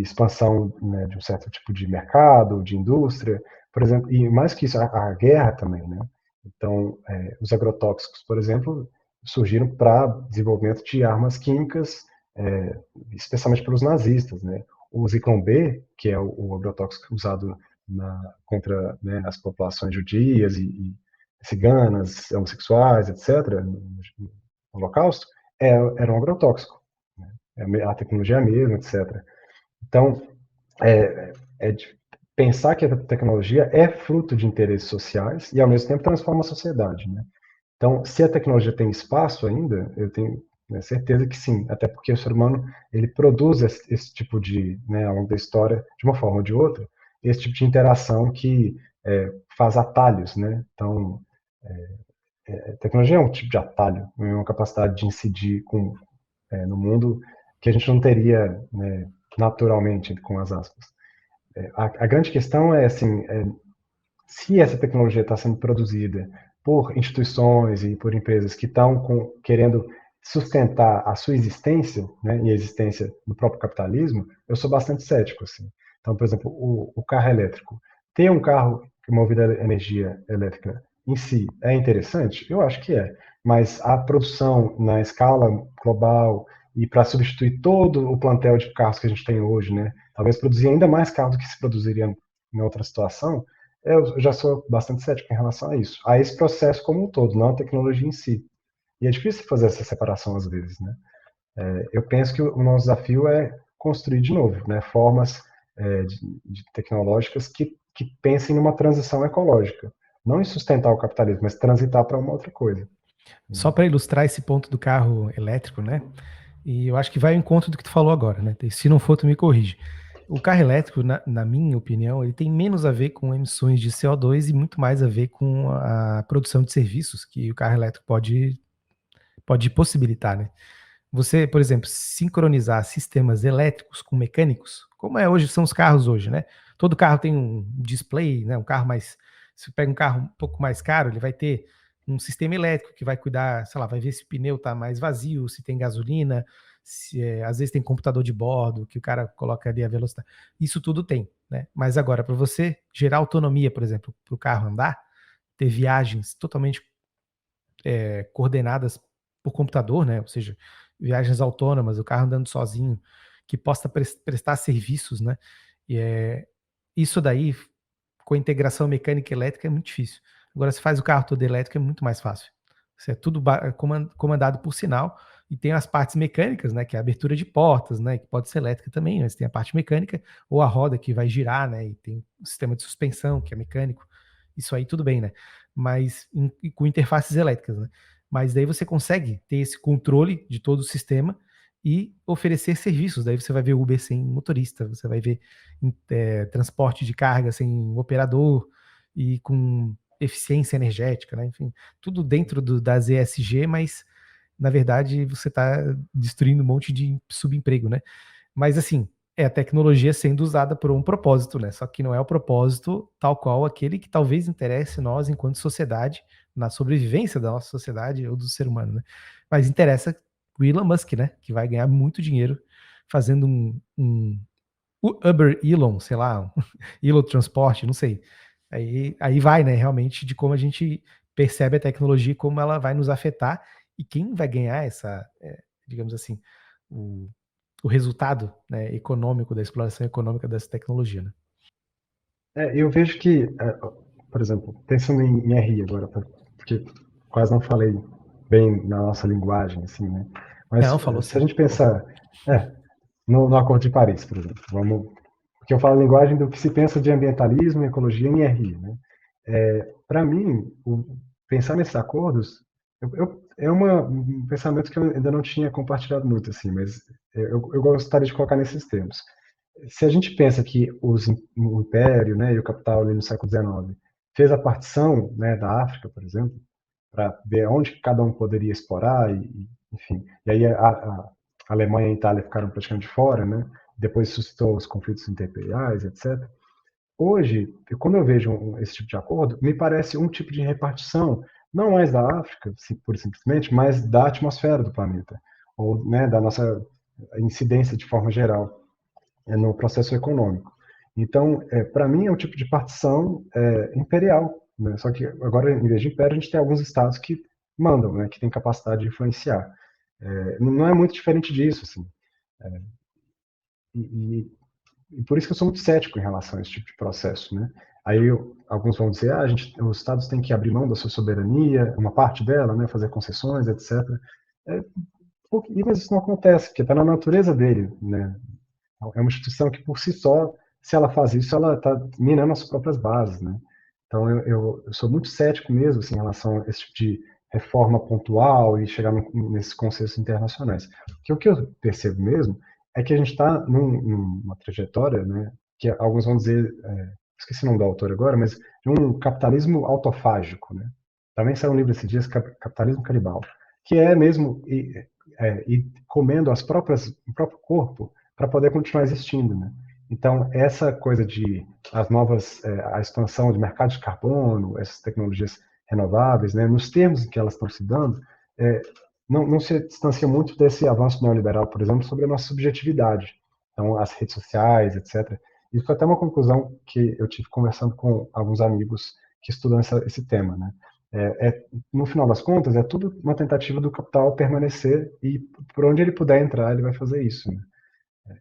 expansão, né, de um certo tipo de mercado, de indústria, por exemplo, e mais que isso, a guerra também, né? Então, os agrotóxicos, por exemplo, surgiram para desenvolvimento de armas químicas, é, especialmente pelos nazistas, né? O Zyklon B, que é o agrotóxico usado contra, né, as populações judias e ciganas, homossexuais, etc., no Holocausto, era um agrotóxico. Né? A tecnologia é a mesma, etc. Então, de pensar que a tecnologia é fruto de interesses sociais e, ao mesmo tempo, transforma a sociedade. Né? Então, se a tecnologia tem espaço ainda, eu tenho, né, certeza que sim, até porque o ser humano ele produz esse tipo de, né, ao longo da história, de uma forma ou de outra, esse tipo de interação que faz atalhos. Né? Então, a tecnologia é um tipo de atalho, é uma capacidade de incidir no mundo que a gente não teria, né, naturalmente, com as aspas. A grande questão é assim, se essa tecnologia está sendo produzida por instituições e por empresas que estão querendo sustentar a sua existência, né, e a existência do próprio capitalismo, eu sou bastante cético. Assim. Então, por exemplo, o carro elétrico. Ter um carro movido a energia elétrica em si é interessante? Eu acho que é. Mas a produção na escala global e para substituir todo o plantel de carros que a gente tem hoje, né, talvez produzir ainda mais carros do que se produziria em outra situação, eu já sou bastante cético em relação a isso, a esse processo como um todo, não a tecnologia em si. E é difícil fazer essa separação às vezes, né? Eu penso que o nosso desafio é construir de novo, né, formas de tecnológicas que pensem numa transição ecológica, não em sustentar o capitalismo, mas transitar para uma outra coisa. Só para ilustrar esse ponto do carro elétrico, né? E eu acho que vai ao encontro do que tu falou agora, né? Se não for, tu me corrige. O carro elétrico, na minha opinião, ele tem menos a ver com emissões de CO2 e muito mais a ver com a produção de serviços que o carro elétrico pode possibilitar, né? Você, por exemplo, sincronizar sistemas elétricos com mecânicos, como é hoje, são os carros hoje, né? Todo carro tem um display, né? Um carro mais. Se você pega um carro um pouco mais caro, ele vai ter um sistema elétrico que vai cuidar, sei lá, vai ver se o pneu está mais vazio, se tem gasolina, às vezes tem computador de bordo, que o cara coloca ali a velocidade. Isso tudo tem, né? Mas agora, para você gerar autonomia, por exemplo, para o carro andar, ter viagens totalmente coordenadas por computador, né? Ou seja, viagens autônomas, o carro andando sozinho, que possa prestar serviços, né? E isso daí, com a integração mecânica e elétrica, é muito difícil. Agora, se faz o carro todo elétrico, é muito mais fácil. Isso é tudo comandado por sinal e tem as partes mecânicas, né? Que é a abertura de portas, né? Que pode ser elétrica também, mas tem a parte mecânica ou a roda que vai girar, né? E tem o sistema de suspensão que é mecânico. Isso aí tudo bem, né? Mas com interfaces elétricas, né? Mas daí você consegue ter esse controle de todo o sistema e oferecer serviços. Daí você vai ver Uber sem motorista, você vai ver transporte de carga sem operador e com eficiência energética, né? Enfim, tudo dentro das ESG, mas na verdade você está destruindo um monte de subemprego, né? Mas assim, é a tecnologia sendo usada por um propósito, né? Só que não é o propósito tal qual aquele que talvez interesse nós enquanto sociedade, na sobrevivência da nossa sociedade ou do ser humano, né? Mas interessa o Elon Musk, né? Que vai ganhar muito dinheiro fazendo o Uber Elon, sei lá, Elon Transporte, não sei. Aí vai, né, realmente, de como a gente percebe a tecnologia e como ela vai nos afetar e quem vai ganhar digamos assim, o, o resultado, né, econômico da exploração econômica dessa tecnologia, né? Eu vejo que, por exemplo, pensando em RI agora, porque quase não falei bem na nossa linguagem, assim, né? Mas Não, falou se a sim. gente pensar, no Acordo de Paris, por exemplo, porque eu falo a linguagem do que se pensa de ambientalismo e ecologia em RI, né? Para mim, pensar nesses acordos é um pensamento que eu ainda não tinha compartilhado muito, assim, mas eu gostaria de colocar nesses termos. Se a gente pensa que o Império, né, e o capital ali no século XIX fez a partição, né, da África, por exemplo, para ver onde cada um poderia explorar, enfim, e aí a Alemanha e a Itália ficaram praticamente de fora, né, depois suscitou os conflitos interimperiais, etc. hoje, quando eu vejo esse tipo de acordo, me parece um tipo de repartição, não mais da África, pura e simplesmente, mas da atmosfera do planeta, ou, né, da nossa incidência de forma geral no processo econômico. Então, para mim, é um tipo de partição imperial, né? Só que agora, em vez de império, a gente tem alguns estados que mandam, né, que têm capacidade de influenciar. Não é muito diferente disso, assim. E, e por isso que eu sou muito cético em relação a esse tipo de processo, né? Aí alguns vão dizer, os estados têm que abrir mão da sua soberania, uma parte dela, né, fazer concessões, etc. É, mas isso não acontece, porque está na natureza dele, né? É uma instituição que, por si só, se ela faz isso, ela está minando as próprias bases, né? Então, eu sou muito cético mesmo assim, em relação a esse tipo de reforma pontual e chegar nesses consensos internacionais. Porque o que eu percebo mesmo é que a gente está numa trajetória, né, que alguns vão dizer, esqueci o nome do autor agora, mas de um capitalismo autofágico, né? Também saiu um livro esses dias, Capitalismo Canibal, que é mesmo ir comendo o próprio corpo para poder continuar existindo, né? Então, essa coisa de a expansão de mercado de carbono, essas tecnologias renováveis, né, nos termos em que elas estão se dando, é, não se distancia muito desse avanço neoliberal, por exemplo, sobre a nossa subjetividade. Então, as redes sociais, etc. Isso foi até uma conclusão que eu tive conversando com alguns amigos que estudam esse tema, né? No final das contas, é tudo uma tentativa do capital permanecer e por onde ele puder entrar, ele vai fazer isso, né?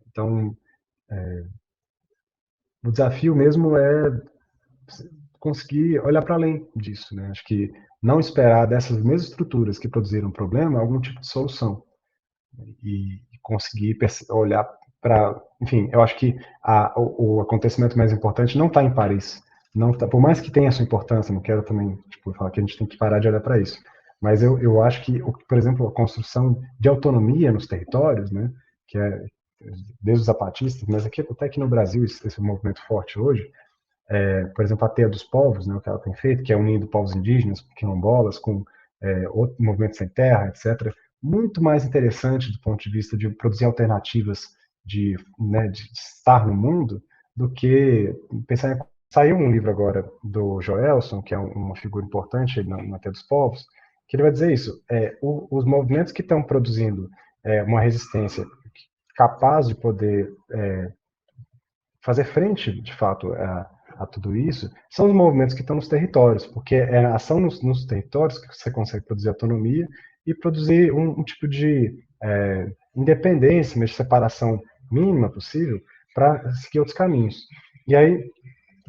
Então, o desafio mesmo é conseguir olhar para além disso, né? Acho que não esperar dessas mesmas estruturas que produziram o problema algum tipo de solução e conseguir olhar para, enfim, eu acho que o acontecimento mais importante não está em Paris, não tá, por mais que tenha sua importância, não quero também tipo, falar que a gente tem que parar de olhar para isso, mas eu acho que, por exemplo, a construção de autonomia nos territórios, né, que é desde os zapatistas, mas aqui, até aqui no Brasil esse movimento forte hoje, por exemplo, a Teia dos Povos, né, o que ela tem feito, que é unindo povos indígenas, quilombolas, com outro movimento sem terra, etc., muito mais interessante do ponto de vista de produzir alternativas né, de estar no mundo do que pensar em... Saiu um livro agora do Joelson, que é uma figura importante na Teia dos Povos, que ele vai dizer isso, os movimentos que estão produzindo uma resistência capaz de poder fazer frente, de fato, a tudo isso, são os movimentos que estão nos territórios, porque é a ação nos territórios que você consegue produzir autonomia e produzir um tipo de independência, mas de separação mínima possível para seguir outros caminhos. E aí,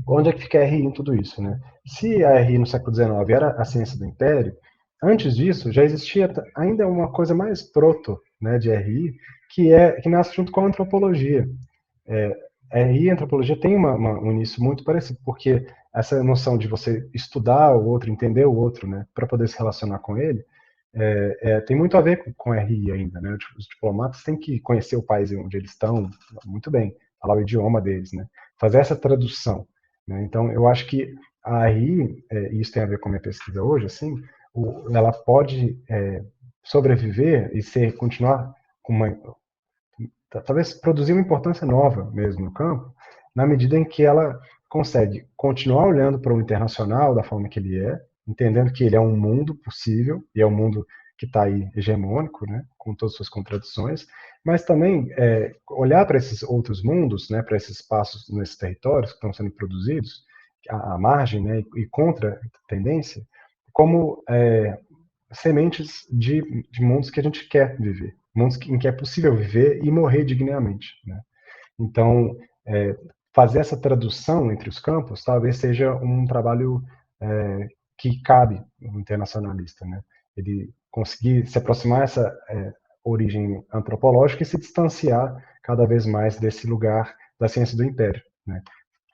onde é que fica a RI em tudo isso, né? Se a RI no século XIX era a ciência do império, antes disso já existia ainda uma coisa mais proto, né, de RI, que nasce junto com a antropologia. E a antropologia tem um início muito parecido, porque essa noção de você estudar o outro, entender o outro, né, para poder se relacionar com ele, tem muito a ver com RI ainda, né? Os diplomatas têm que conhecer o país onde eles estão, muito bem, falar o idioma deles, né? Fazer essa tradução, né? Então, eu acho que a RI, e isso tem a ver com a minha pesquisa hoje, assim, ela pode sobreviver e continuar com talvez produzir uma importância nova mesmo no campo, na medida em que ela consegue continuar olhando para o internacional da forma que ele é, entendendo que ele é um mundo possível e é um mundo que está aí hegemônico, né, com todas as suas contradições, mas também olhar para esses outros mundos, né, para esses espaços nesses territórios que estão sendo produzidos, à margem, né, e contra a tendência, como sementes de mundos que a gente quer viver, mundos em que é possível viver e morrer dignamente, né? Então, fazer essa tradução entre os campos talvez seja um trabalho que cabe no internacionalista, né? Ele conseguir se aproximar dessa origem antropológica e se distanciar cada vez mais desse lugar da ciência do império, né?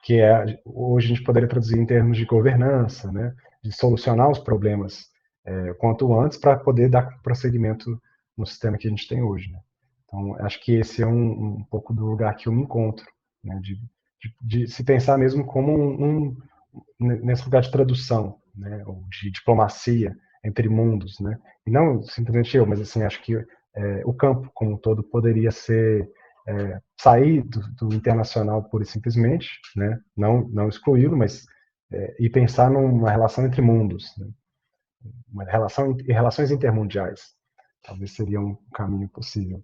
Que hoje a gente poderia traduzir em termos de governança, né? De solucionar os problemas quanto antes para poder dar prosseguimento no sistema que a gente tem hoje, né? Então, acho que esse é um pouco do lugar que eu me encontro, né? De se pensar mesmo como nesse lugar de tradução, né? Ou de diplomacia entre mundos, né? E não simplesmente eu, mas assim, acho que o campo como um todo poderia ser sair do internacional pura e simplesmente, né? Não excluí-lo, mas e pensar numa relação entre mundos, né? Uma relação e relações intermundiais. Talvez seria um caminho possível.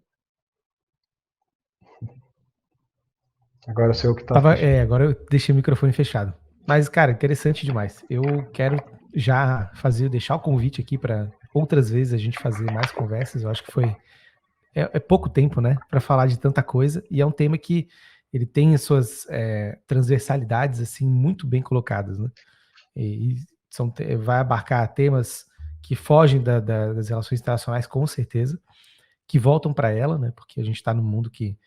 Agora sou eu que está fechado. Agora eu deixei o microfone fechado. Mas, cara, interessante demais. Eu quero já deixar o convite aqui para outras vezes a gente fazer mais conversas. Eu acho que é pouco tempo, né, para falar de tanta coisa, e é um tema que ele tem as suas transversalidades assim muito bem colocadas, né? E vai abarcar temas que fogem das relações internacionais, com certeza, que voltam para ela, né? Porque a gente está num mundo que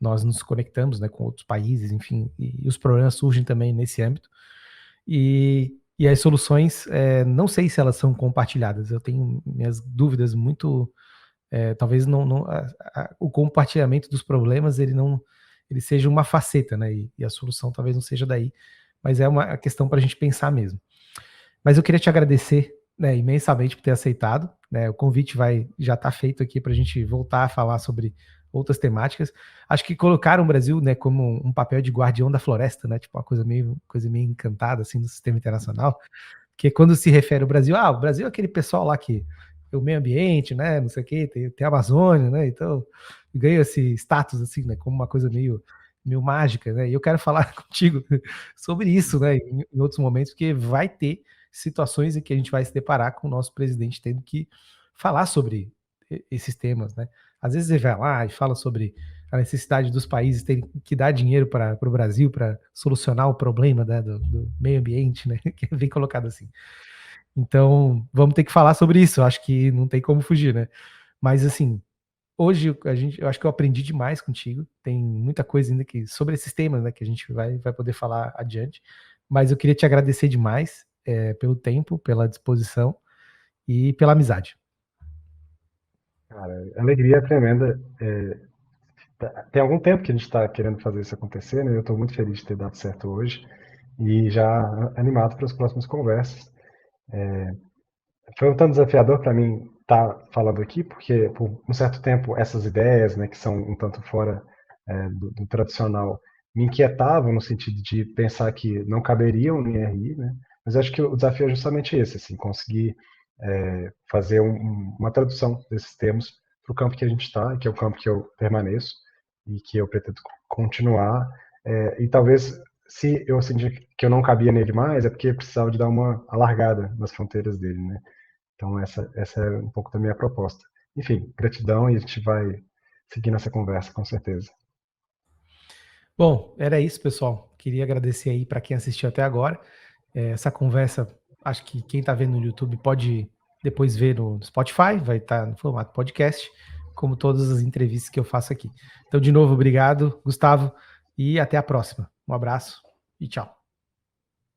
nós nos conectamos, né, com outros países, enfim, e os problemas surgem também nesse âmbito. E as soluções, não sei se elas são compartilhadas. Eu tenho minhas dúvidas muito. Talvez o compartilhamento dos problemas ele seja uma faceta, né? E a solução talvez não seja daí, mas é uma questão para a gente pensar mesmo. Mas eu queria te agradecer, né, imensamente por ter aceitado, né? O convite já está feito aqui para a gente voltar a falar sobre outras temáticas. Acho que colocaram o Brasil, né, como um papel de guardião da floresta, né? Tipo uma coisa meio encantada assim no sistema internacional. Porque quando se refere ao Brasil, o Brasil é aquele pessoal lá que o meio ambiente, né, não sei o quê, tem a Amazônia, né, então ganha esse status, assim, né, como uma coisa meio mágica, né, e eu quero falar contigo sobre isso, né, em outros momentos, porque vai ter situações em que a gente vai se deparar com o nosso presidente tendo que falar sobre esses temas, né. Às vezes ele vai lá e fala sobre a necessidade dos países terem que dar dinheiro para o Brasil para solucionar o problema, né, do meio ambiente, né, que é bem colocado assim. Então, vamos ter que falar sobre isso, eu acho que não tem como fugir, né. Mas assim, hoje eu acho que eu aprendi demais contigo, tem muita coisa ainda sobre esses temas, né, que a gente vai poder falar adiante, mas eu queria te agradecer demais, pelo tempo, pela disposição e pela amizade. Cara, a alegria é tremenda. Tem algum tempo que a gente está querendo fazer isso acontecer, né? Eu estou muito feliz de ter dado certo hoje e já animado para as próximas conversas. Foi um tanto desafiador para mim estar falando aqui, porque por um certo tempo essas ideias, né, que são um tanto fora do tradicional, me inquietavam no sentido de pensar que não caberiam no IRI, né? Mas acho que o desafio é justamente esse, assim, conseguir fazer uma tradução desses termos para o campo que a gente está, que é o campo que eu permaneço e que eu pretendo continuar. E talvez, se eu sentir que eu não cabia nele mais, é porque precisava de dar uma alargada nas fronteiras dele, né? Então, essa é um pouco da minha proposta. Enfim, gratidão e a gente vai seguir nessa conversa, com certeza. Bom, era isso, pessoal. Queria agradecer aí para quem assistiu até agora. Essa conversa, acho que quem está vendo no YouTube pode depois ver no Spotify, vai estar no formato podcast, como todas as entrevistas que eu faço aqui. Então, de novo, obrigado, Gustavo, e até a próxima. Um abraço e tchau.